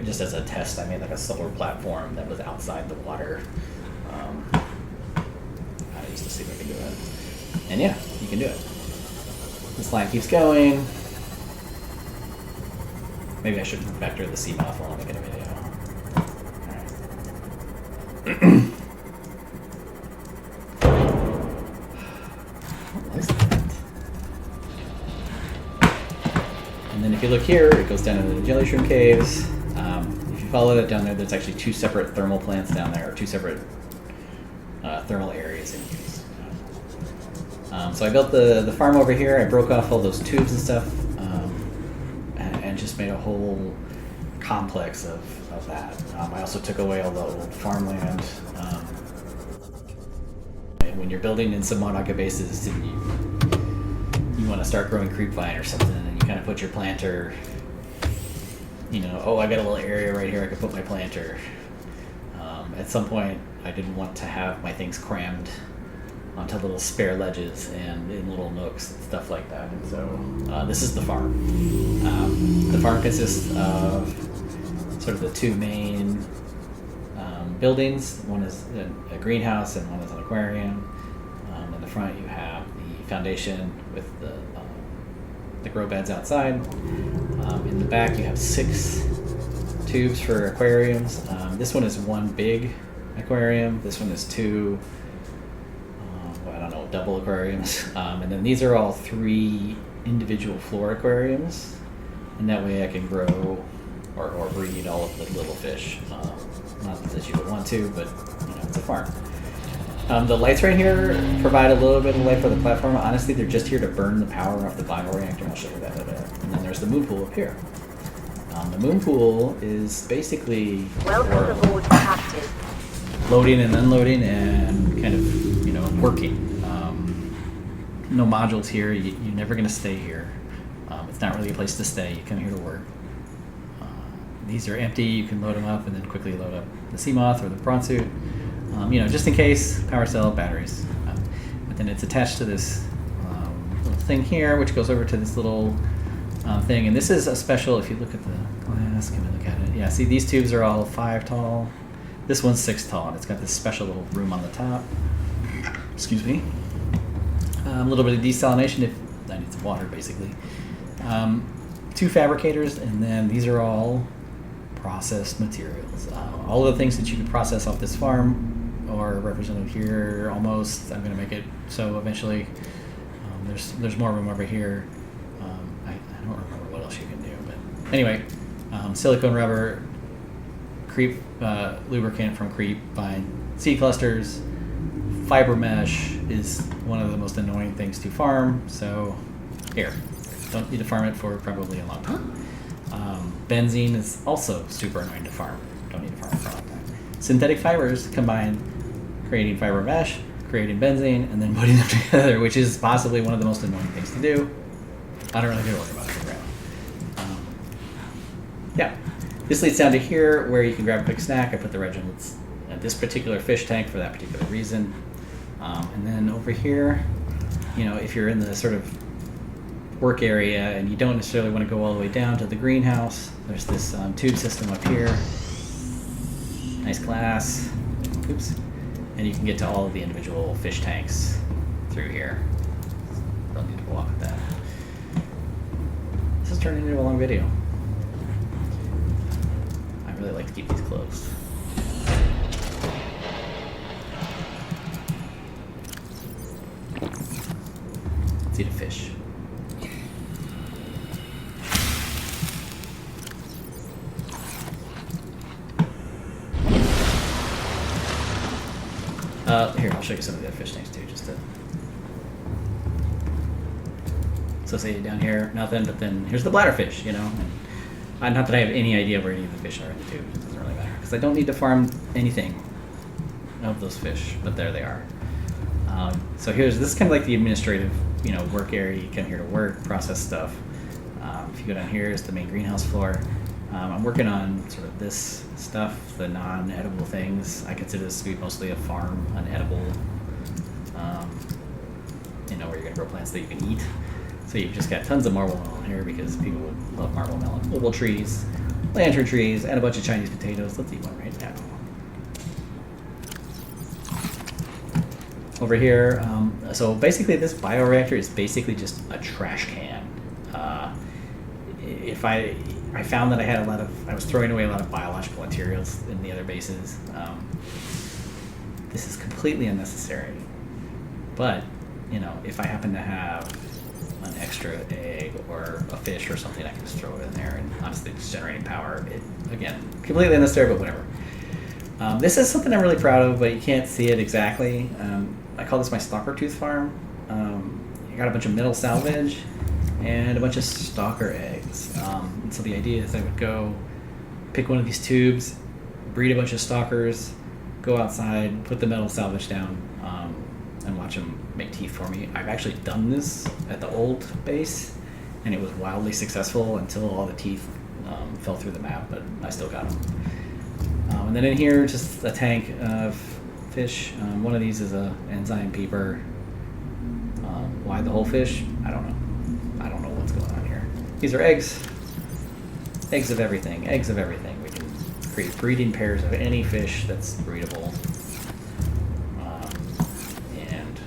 A: just as a test, I made like a solar platform that was outside the water. Just to see if I can do it. And yeah, you can do it. This line keeps going. Maybe I should vector the sea moth while I'm making a video. What is that? And then if you look here, it goes down into the jelly shroom caves. If you follow that down there, there's actually 2 separate thermal plants down there, or 2 separate thermal areas in use. So I built the farm over here. I broke off all those tubes and stuff, and just made a whole complex of that. I also took away all the old farmland. And when you're building in Subnautica bases, and you want to start growing creepvine or something, and you kind of put your planter, you know, oh, I got a little area right here I could put my planter. At some point, I didn't want to have my things crammed onto little spare ledges and in little nooks and stuff like that. And so this is the farm. The farm consists of sort of the 2 main buildings. One is a greenhouse and one is an aquarium. In the front you have the foundation with the grow beds outside. In the back you have 6 tubes for aquariums. This one is one big aquarium. This one is two, well, I don't know, double aquariums. And then these are all 3 individual floor aquariums. And that way I can grow or breed all of the little fish. Not that you would want to, but you know, it's a farm. The lights right here provide a little bit of light for the platform. Honestly, they're just here to burn the power off the bioreactor. I'll show you that later. And then there's the moon pool up here. The moon pool is basically
B: Welcome aboard, Captain.
A: loading and unloading and kind of, you know, working. No modules here. You're never going to stay here. It's not really a place to stay. You come here to work. These are empty. You can load them up and then quickly load up the sea moth or the prawn suit. You know, just in case, power cell, batteries. But then it's attached to this little thing here, which goes over to this little thing. And this is a special, if you look at the glass, can we look at it? Yeah, see, these tubes are all 5 tall. This one's 6 tall, and it's got this special little room on the top. Excuse me. A little bit of desalination if I need some water, basically. 2 fabricators, and then these are all processed materials. All of the things that you can process off this farm are represented here almost. I'm going to make it so eventually. There's more room over here. I don't remember what else you can do, but anyway, silicone rubber, creep lubricant from creep vine seed clusters. Fiber mesh is one of the most annoying things to farm, so here, don't need to farm it for probably a long time. Benzene is also super annoying to farm. Don't need to farm it for a long time. Synthetic fibers combine creating fiber mesh, creating benzene, and then putting them together, which is possibly one of the most annoying things to do. I don't really need to worry about it right now. Yeah, this leads down to here where you can grab a quick snack. I put the reginalds at this particular fish tank for that particular reason. And then over here, you know, if you're in the sort of work area and you don't necessarily want to go all the way down to the greenhouse, there's this tube system up here. Nice glass. Oops. And you can get to all of the individual fish tanks through here. Don't need to block that. This is turning into a long video. I really like to keep these closed. Let's eat a fish. Here, I'll show you some of the other fish tanks too, just to... So say down here, nothing, but then here's the bladderfish, you know? And not that I have any idea where any of the fish are in the tube, it doesn't really matter, because I don't need to farm anything of those fish, but there they are. So this is kind of like the administrative, you know, work area. You come here to work, process stuff. If you go down here, is the main greenhouse floor. I'm working on sort of this stuff, the non-edible things. I consider this to be mostly a farm, unedible, you know, where you're going to grow plants that you can eat. So you've just got tons of marble melon here because people would love marble melon. Opal trees, lantern trees, and a bunch of Chinese potatoes. Let's eat one right now. Over here, so basically this bioreactor is basically just a trash can. If I found that I was throwing away a lot of biological materials in the other bases. This is completely unnecessary. But, you know, if I happen to have an extra egg or a fish or something, I can just throw it in there, and honestly, it's generating power. Again, completely unnecessary, but whatever. This is something I'm really proud of, but you can't see it exactly. I call this my Stalker tooth farm. I got a bunch of metal salvage and a bunch of stalker eggs. And so the idea is I would go pick one of these tubes, breed a bunch of stalkers, go outside, put the metal salvage down, and watch them make teeth for me. I've actually done this at the old base, and it was wildly successful until all the teeth fell through the map, but I still got them. And then in here, just a tank of fish. One of these is a enzyme peeper. Why the whole fish? I don't know. I don't know what's going on here. These are eggs. Eggs of everything. Eggs of everything. We can create breeding pairs of any fish that's breedable. And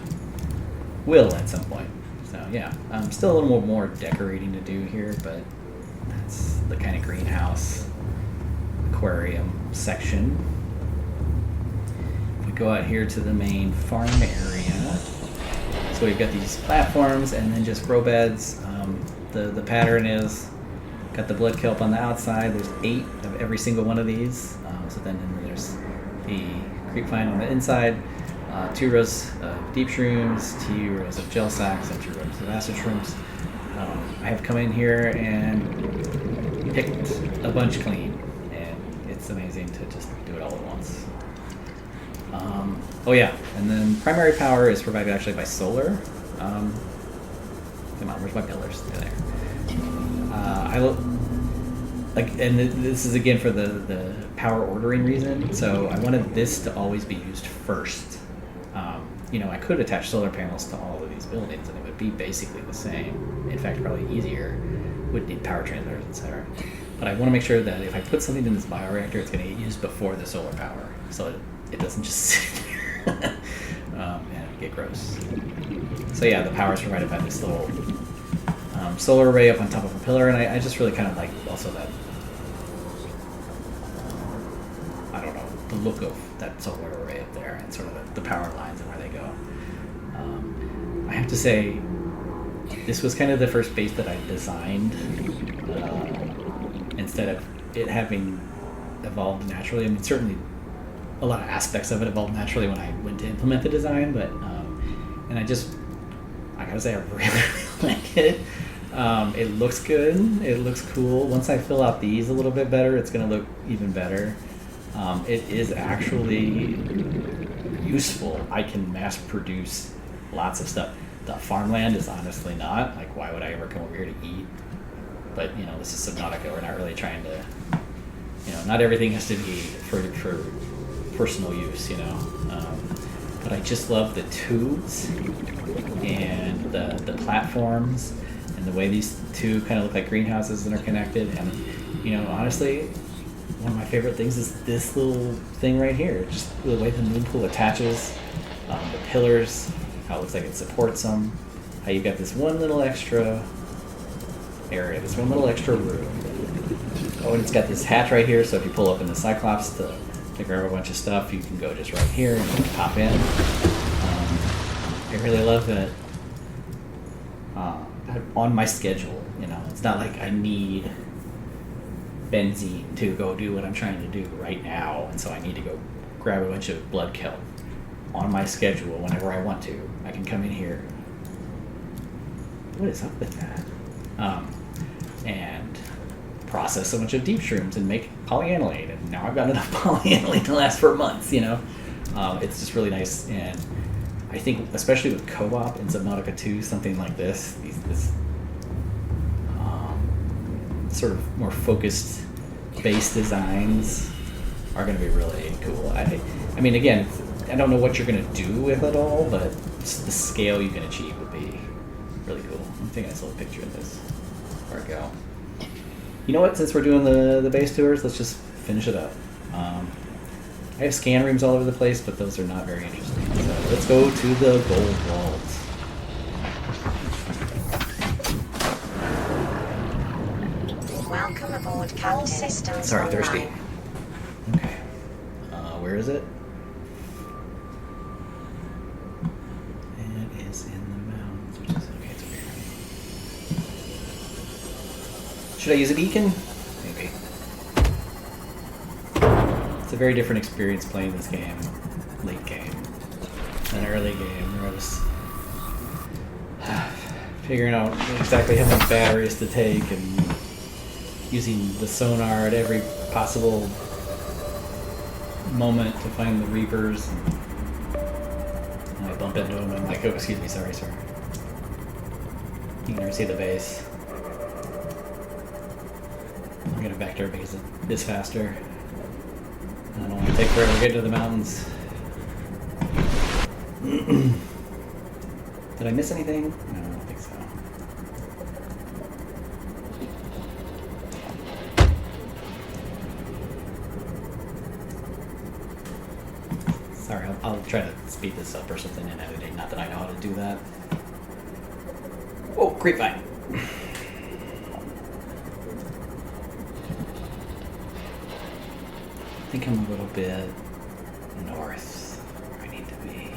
A: will at some point. So yeah, still a little more decorating to do here, but that's the kind of greenhouse aquarium section. We go out here to the main farm area. So we've got these platforms and then just grow beds. The pattern is got the blood kelp on the outside. There's 8 of every single one of these. So then there's the creep vine on the inside. 2 rows of deep shrooms, 2 rows of gel sacks, and 2 rows of acid shrooms. I have come in here and picked a bunch clean, and it's amazing to just do it all at once. Oh yeah, and then primary power is provided actually by solar. Come on, where's my pillars? They're there. And this is again for the power ordering reason. So I wanted this to always be used first. I could attach solar panels to all of these buildings, and it would be basically the same. In fact, probably easier. Would need power transmitters, etc. But I want to make sure that if I put something in this bioreactor, it's going to get used before the solar power, so it doesn't just sit there and get gross. So yeah, the power is provided by this little solar array up on top of a pillar, and I just really kind of like also that, I don't know, the look of that solar array up there and sort of the power lines and where they go. I have to say, this was kind of the first base that I designed instead of it having evolved naturally. I mean, certainly a lot of aspects of it evolved naturally when I went to implement the design, but and I gotta say I really like it. It looks good. It looks cool. Once I fill out these a little bit better, it's gonna look even better. It is actually useful. I can mass produce lots of stuff. The farmland is honestly not. Like, why would I ever come over here to eat? But, this is Subnautica. We're not really trying to, not everything has to be for personal use, But I just love the tubes and the platforms and the way these two kind of look like greenhouses and are connected. And, honestly, one of my favorite things is this little thing right here. Just the way the moon pool attaches, the pillars, how it looks like it supports them, how you've got this one little extra area, this one little extra room. Oh, and it's got this hatch right here, so if you pull open the Cyclops to grab a bunch of stuff, you can go just right here and pop in. I really love that on my schedule, it's not like I need benzene to go do what I'm trying to do right now, and so I need to go grab a bunch of blood kelp. On my schedule, whenever I want to, I can come in here. What is up with that? And process a bunch of deep shrooms and make polyaniline, and now I've got enough polyaniline to last for months. It's just really nice, and I think especially with co-op in Subnautica 2, something like this sort of more focused base designs are going to be really cool. I mean, again, I don't know what you're going to do with it all, but just the scale you can achieve would be really cool. I think I saw a picture of this before I go. You know what? Since we're doing the base tours, let's just finish it up. I have scan rooms all over the place, but those are not very interesting. So let's go to the gold vault.
B: Welcome aboard, Captain. All systems
A: Sorry,
B: online.
A: thirsty. Okay. Where is it? It is in the mountains, which is okay. It's over here. Should I use a beacon? Maybe. It's a very different experience playing this game, late game, than early game, where I was figuring out exactly how many batteries to take and using the sonar at every possible moment to find the reapers. And I bump into them and I'm like, oh, excuse me, sorry, sir. You can never see the base. I'm gonna back to our base this faster. I don't want to take forever to get to the mountains. Did I miss anything? No, I don't think so. Sorry, I'll try to speed this up or something in editing. Not that I know how to do that. Oh, grapevine. think I'm a little bit north where I need to be.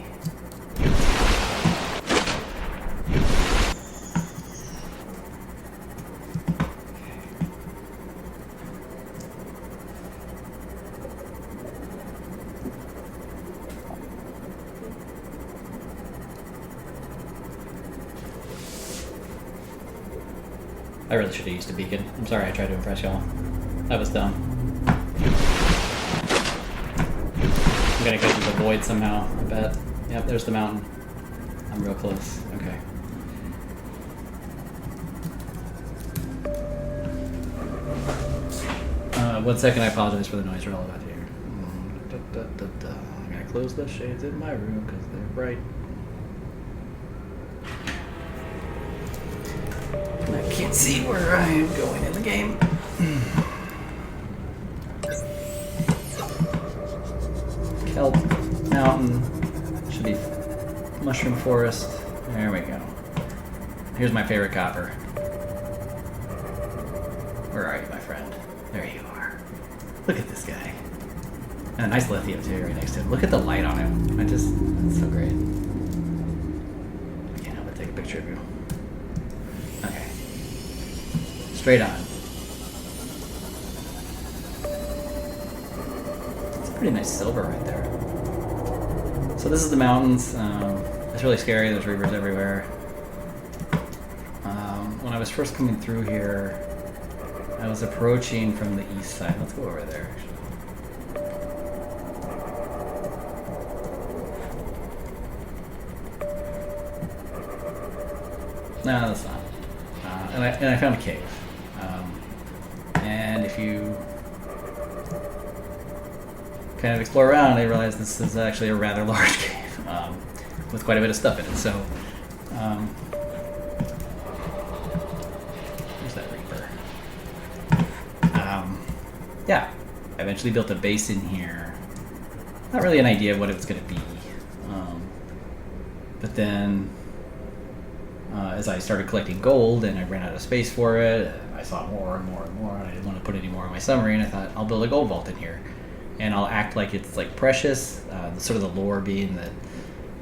A: I really should have used a beacon. I'm sorry I tried to impress y'all. That was dumb. I'm gonna go through the void somehow, I bet. Yep, there's the mountain. I'm real close. Okay. One second, I apologize for the noise we're all about here. I'm gonna close the shades in my room because they're bright. And I can't see where I am going in the game. Kelp mountain, should be mushroom forest. There we go. Here's my favorite copper. Where are you, my friend? There you are. Look at this guy. And a nice lithium too right next to him. Look at the light on him. It's so great. I can't help but take a picture of you. Okay. Straight on. It's a pretty nice silver right there. So this is the mountains. It's really scary. There's reapers everywhere. When I was first coming through here, I was approaching from the east side. Let's go over there, actually. No, that's not. And I found a cave. And if you kind of explore around, I realize this is actually a rather large cave with quite a bit of stuff in it. So, where's that reaper? Yeah, I eventually built a base in here. Not really an idea of what it was going to be. But then, as I started collecting gold and I ran out of space for it, I saw more and more and more, and I didn't want to put any more on my summary, and I thought, I'll build a gold vault in here. And I'll act like it's like precious, sort of the lore being that,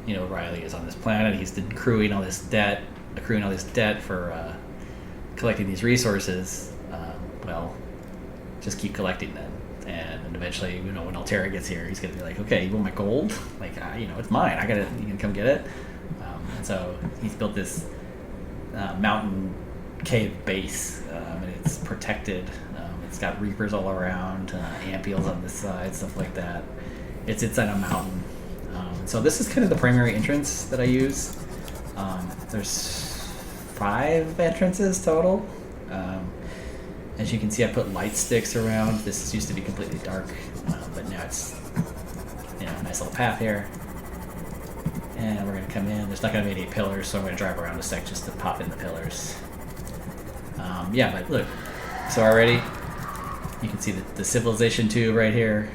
A: you know, Riley is on this planet, he's accruing all this debt for collecting these resources. Well, just keep collecting them. And eventually, you know, when Altera gets here, he's going to be like, okay, you want my gold? Like, you know, it's mine. You can come get it. And so he's built this mountain cave base, and it's protected. It's got reapers all around, ampules on this side, stuff like that. It's inside a mountain. So this is kind of the primary entrance that I use. There's 5 entrances total. As you can see, I put light sticks around. This used to be completely dark, but now it's, you know, a nice little path here. And we're going to come in. There's not going to be any pillars, so I'm going to drive around a sec just to pop in the pillars. Yeah, but look. So already, you can see the civilization tube right here.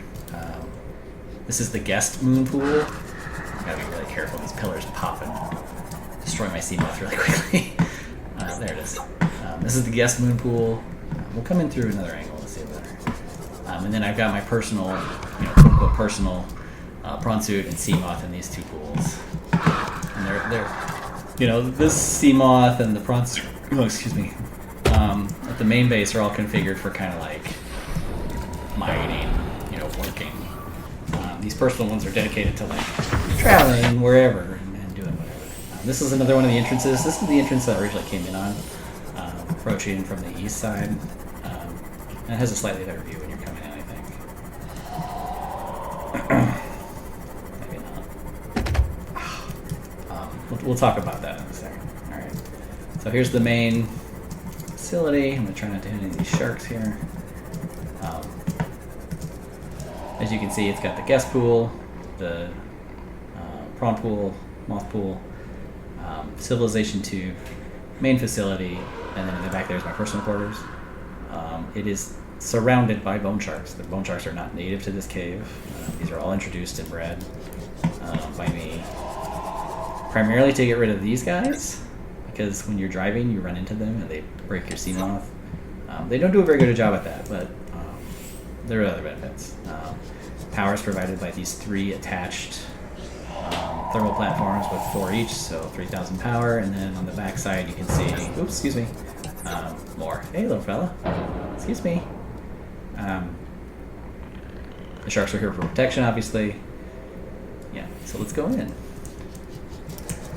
A: This is the guest moon pool. I gotta be really careful. These pillars pop and destroy my sea moth really quickly. There it is. This is the guest moon pool. We'll come in through another angle to see it better. And then I've got my personal, you know, quote unquote personal prawn suit and sea moth in these 2 pools. And they're, you know, this sea moth and the prawn suit. Oh, excuse me. At the main base are all configured for kind of like mining, you know, working. These personal ones are dedicated to like traveling wherever and doing whatever. This is another one of the entrances. This is the entrance that I originally came in on, approaching from the east side. And it has a slightly better view when you're coming in, I think. Maybe not. We'll talk about that in a second. All right. So here's the main facility. I'm going to try not to hit any of these sharks here. As you can see, it's got the guest pool, the prawn pool, moth pool, civilization tube, main facility, and then in the back there's my personal quarters. It is surrounded by bone sharks. The bone sharks are not native to this cave. These are all introduced and bred by me, primarily to get rid of these guys, because when you're driving, you run into them and they break your sea moth. They don't do a very good job at that, but there are other benefits. Power is provided by these 3 attached thermal platforms with 4 each, so 3,000 power. And then on the back side, you can see, oops, excuse me, more. Hey, little fella. Excuse me. The sharks are here for protection, obviously. Yeah, so let's go in.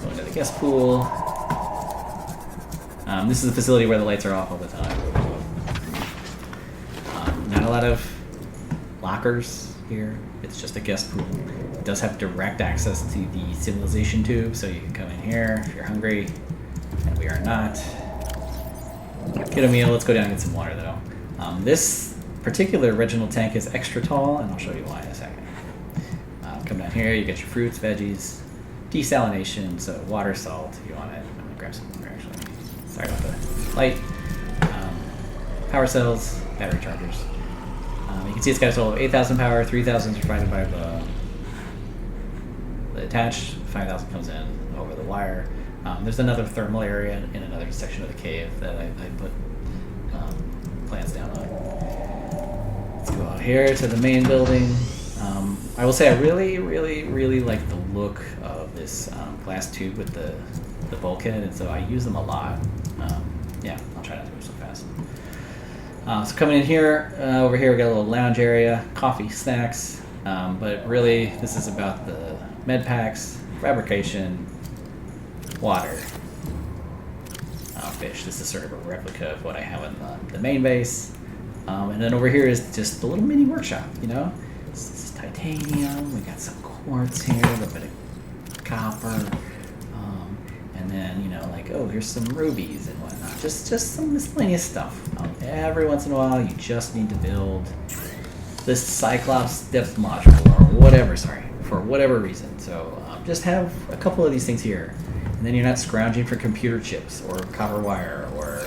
A: Go into the guest pool. This is a facility where the lights are off all the time. Not a lot of lockers here. It's just a guest pool. It does have direct access to the civilization tube, so you can come in here if you're hungry. And we are not. Get a meal. Let's go down and get some water, though. This particular reginald tank is extra tall, and I'll show you why in a second. Come down here. You get your fruits, veggies, desalination, so water, salt, if you want it. I'm gonna grab some water, actually. Sorry about the light. Power cells, battery chargers. You can see it's got a total of 8,000 power, 3,000 is provided by the attached, 5,000 comes in over the wire. There's another thermal area in another section of the cave that I put plants down on. Let's go out here to the main building. I will say I really, really, really like the look of this glass tube with the bulkhead, and so I use them a lot. Yeah, I'll try not to move so fast. So coming in here, over here we got a little lounge area, coffee, snacks, but really this is about the med packs, fabrication, water, fish. This is sort of a replica of what I have in the main base. And then over here is just the little mini workshop, you know? This is titanium, we got some quartz here, a little bit of copper, and then, you know, like, oh, here's some rubies and whatnot. Just some miscellaneous stuff. Every once in a while, you just need to build this Cyclops depth module or whatever, for whatever reason. So just have a couple of these things here. And then you're not scrounging for computer chips or copper wire or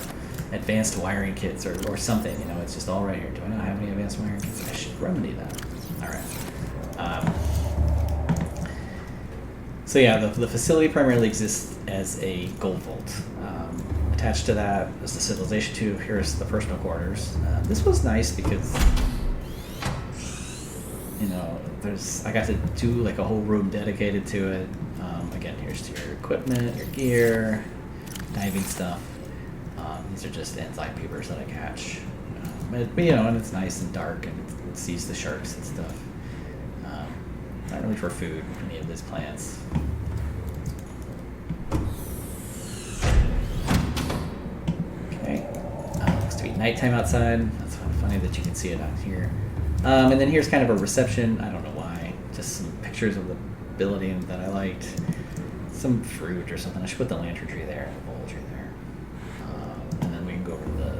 A: advanced wiring kits or something. You know, it's just all right here. Do I not have any advanced wiring kits? I should remedy that. All right. So yeah, the facility primarily exists as a gold vault. Attached to that is the civilization tube. Here's the personal quarters. This was nice because, you know, I got to do like a whole room dedicated to it. Again, here's your equipment, your gear, diving stuff. These are just enzyme peepers that I catch. But you know, and it's nice and dark, and it sees the sharks and stuff. Not really for food, any of these plants. Okay. Looks to be nighttime outside. That's funny that you can see it out here. And then here's kind of a reception. I don't know why. Just some pictures of the building that I liked. Some fruit or something. I should put the lantern tree there, the bowl tree there. And then we can go over to the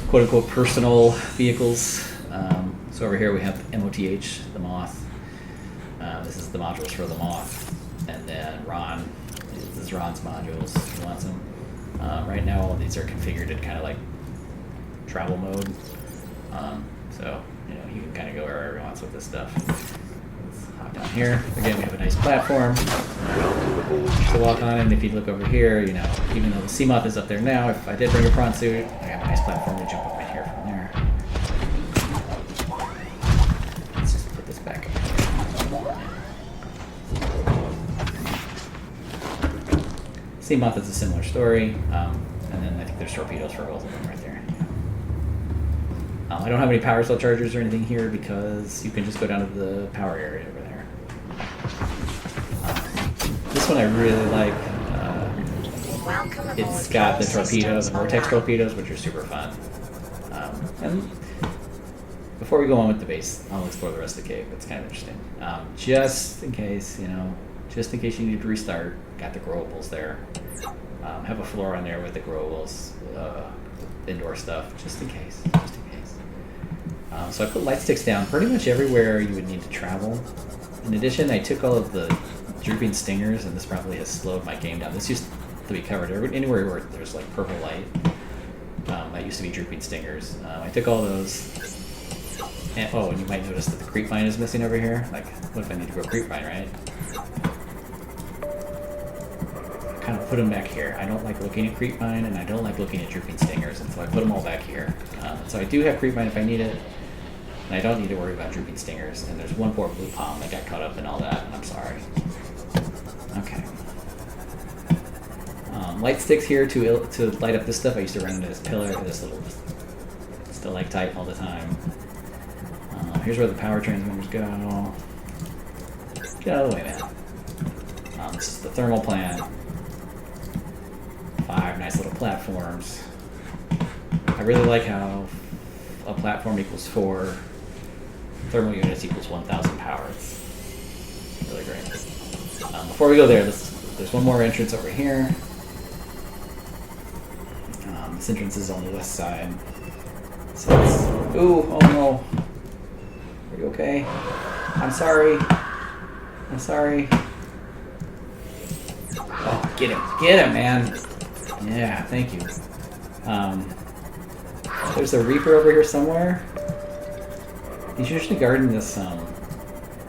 A: quote-unquote personal vehicles. So over here we have MOTH, the Moth. This is the modules for the Moth. And then Ron. This is Ron's modules. He wants them. Right now all of these are configured in kind of like travel mode. So, you know, you can kind of go wherever he wants with this stuff. Let's hop down here. Again, we have a nice platform to walk on, and if you look over here, you know, even though the sea moth is up there now, if I did bring a prawn suit, I have a nice platform to jump up in here from there. Let's just put this back up here. Sea moth is a similar story, and then I think there's torpedoes for both of them right there. I don't have any power cell chargers or anything here because you can just go down to the power area over there. This one I really like. It's got the torpedoes, the vortex torpedoes, which are super fun. And before we go on with the base, I'll explore the rest of the cave. It's kind of interesting. Just in case, you know, just in case you need to restart, got the growables there. Have a floor on there with the growables, indoor stuff, just in case. So I put light sticks down pretty much everywhere you would need to travel. In addition, I took all of the drooping stingers, and this probably has slowed my game down. This used to be covered anywhere where there's like purple light. That used to be drooping stingers. I took all those. And, oh, and you might notice that the creep vine is missing over here. Like, what if I need to grow creep vine, right? kind of put them back here. I don't like looking at creep mine, and I don't like looking at drooping stingers, and so I put them all back here. So I do have creep mine if I need it, and I don't need to worry about drooping stingers. And there's one poor blue palm that got caught up in all that, and I'm sorry. Okay. Light sticks here to light up this stuff. I used to run into this pillar, this little stalactite all the time. Here's where the power transmitters go. Get out of the way, man. This is the thermal plant. 5 nice little platforms. I really like how a platform equals 4 thermal units equals 1,000 power. It's really great. Before we go there, there's one more entrance over here. This entrance is on the west side. So it's... Ooh, oh no. Are you okay? I'm sorry. I'm sorry. Oh, get him. Get him, man. Yeah, thank you. There's a Reaper over here somewhere. He's usually guarding this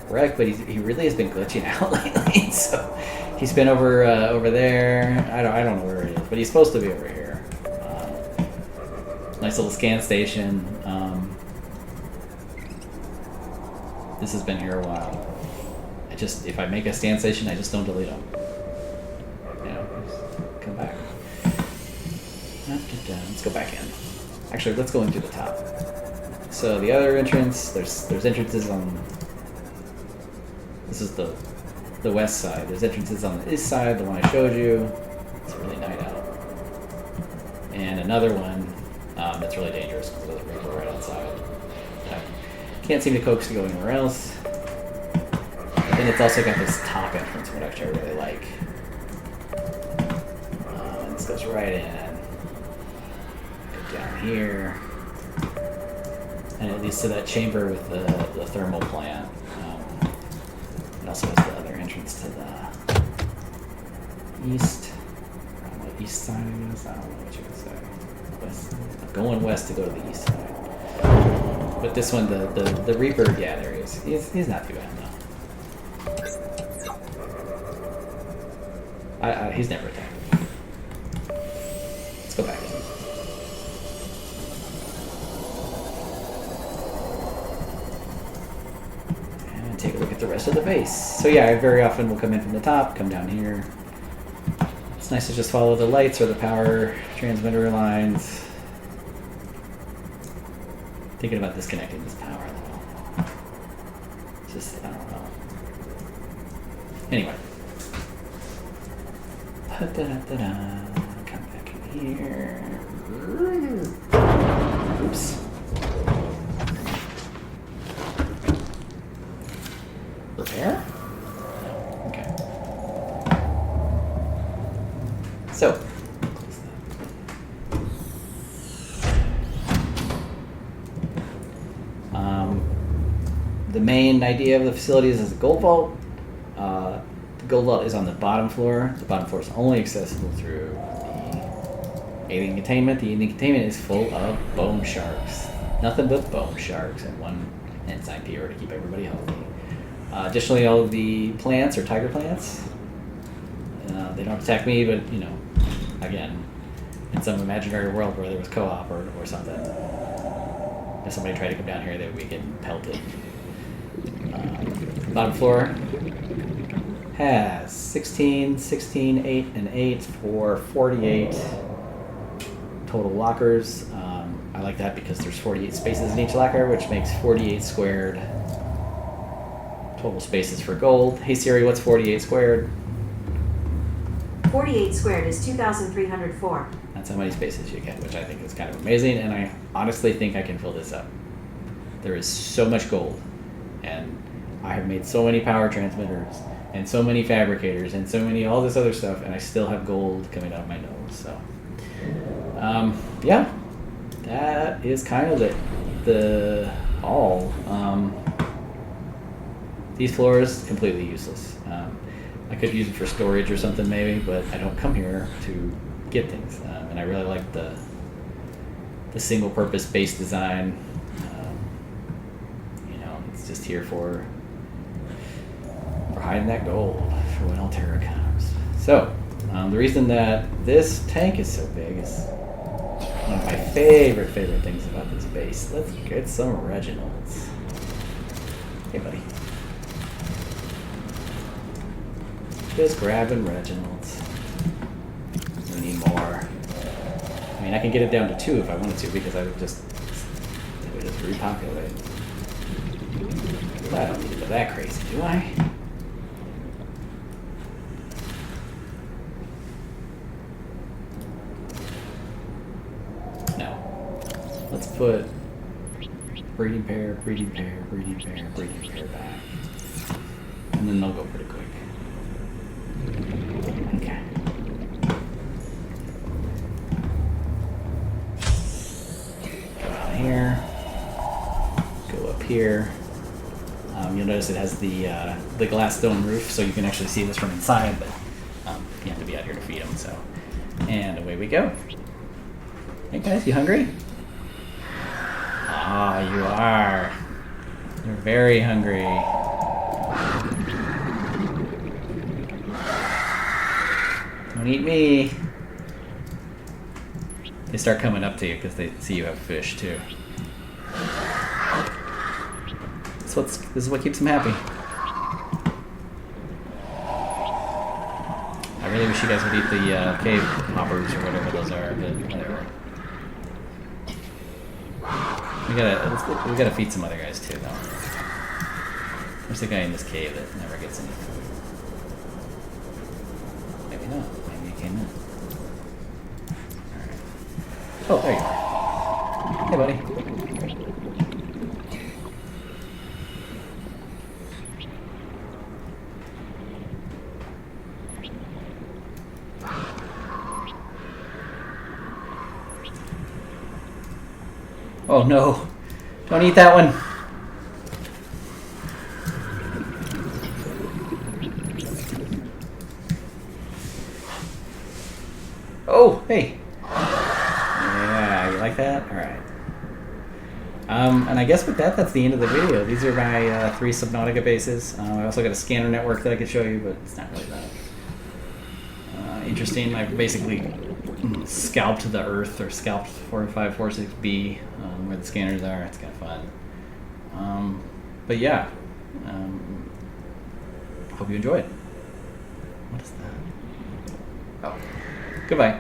A: wreck, but he really has been glitching out lately. So he's been over there. I don't know where he is, but he's supposed to be over here. Nice little scan station. This has been here a while. If I make a scan station, I just don't delete them. You know, just come back. Let's go back in. Actually, let's go in through the top. So the other entrance, there's entrances on. This is the west side. There's entrances on the east side, the one I showed you. It's really night out. And another one that's really dangerous because there's a Reaper right outside. I can't seem to coax to go anywhere else. And it's also got this top entrance, which I really like. This goes right in. Go down here. And it leads to that chamber with the thermal plant. It also has the other entrance to the east. The east side, I guess. I don't know what you would say. West. I'm going west to go to the east side. But this one, the Reaper, yeah, there he is. He's not too bad, though. He's never attacked me. Let's go back in. And take a look at the rest of the base. So yeah, I very often will come in from the top, come down here. It's nice to just follow the lights or the power transmitter lines. Thinking about disconnecting this power though. Just, I don't know. Anyway. Come back in here. Oops. Repair? Okay. So. The main idea of the facilities is a gold vault. The gold vault is on the bottom floor. The bottom floor is only accessible through the alien containment. The alien containment is full of bone sharks. Nothing but bone sharks and one enzyme peer to keep everybody healthy. Additionally, all of the plants are tiger plants. They don't attack me, but you know, again, in some imaginary world where there was co-op or something, if somebody tried to come down here, they would be getting pelted. Bottom floor has 16, 16, 8, and 8 for 48 total lockers. I like that because there's 48 spaces in each locker, which makes 48 squared total spaces for gold. Hey Siri, what's 48 squared?
C: 48 squared is 2,304.
A: That's how many spaces you get, which I think is kind of amazing, and I honestly think I can fill this up. There is so much gold, and I have made so many power transmitters, and so many fabricators, and so many all this other stuff, and I still have gold coming out of my nose, so. Yeah, that is kind of the all. These floors, completely useless. I could use it for storage or something maybe, but I don't come here to get things. And I really like the single-purpose base design. You know, it's just here for hiding that gold for when Altera comes. So, The reason that this tank is so big is one of my favorite things about this base. Let's get some reginalds. Hey, buddy. Just grabbing reginalds. We need more. I mean, I can get it down to 2 if I wanted to, because I would just repopulate. But I don't need to go that crazy, do I? No. Let's put breeding pair back. And then they'll go pretty quick. Okay. Go down here. Go up here. You'll notice it has the glass dome roof, so you can actually see this from inside, but you have to be out here to feed them. So, and away we go. Hey guys, you hungry? Ah, you are. You're very hungry. Don't eat me. They start coming up to you because they see you have fish too. This is what keeps them happy. I really wish you guys would eat the cave hoppers or whatever those are, but whatever. We gotta feed some other guys too, though. There's a guy in this cave that never gets any food. Maybe not. Maybe he came in. Alright. Oh, there you are. Hey, buddy. Oh no, don't eat that one. Oh, hey. Yeah, you like that? All right. And I guess with that, that's the end of the video. These are my 3 Subnautica bases. I also got a scanner network that I could show you, but it's not really that interesting. I've basically scalped the Earth, or scalped 4546B, where the scanners are. It's kind of fun. But yeah, hope you enjoyed. What is that? Oh, goodbye.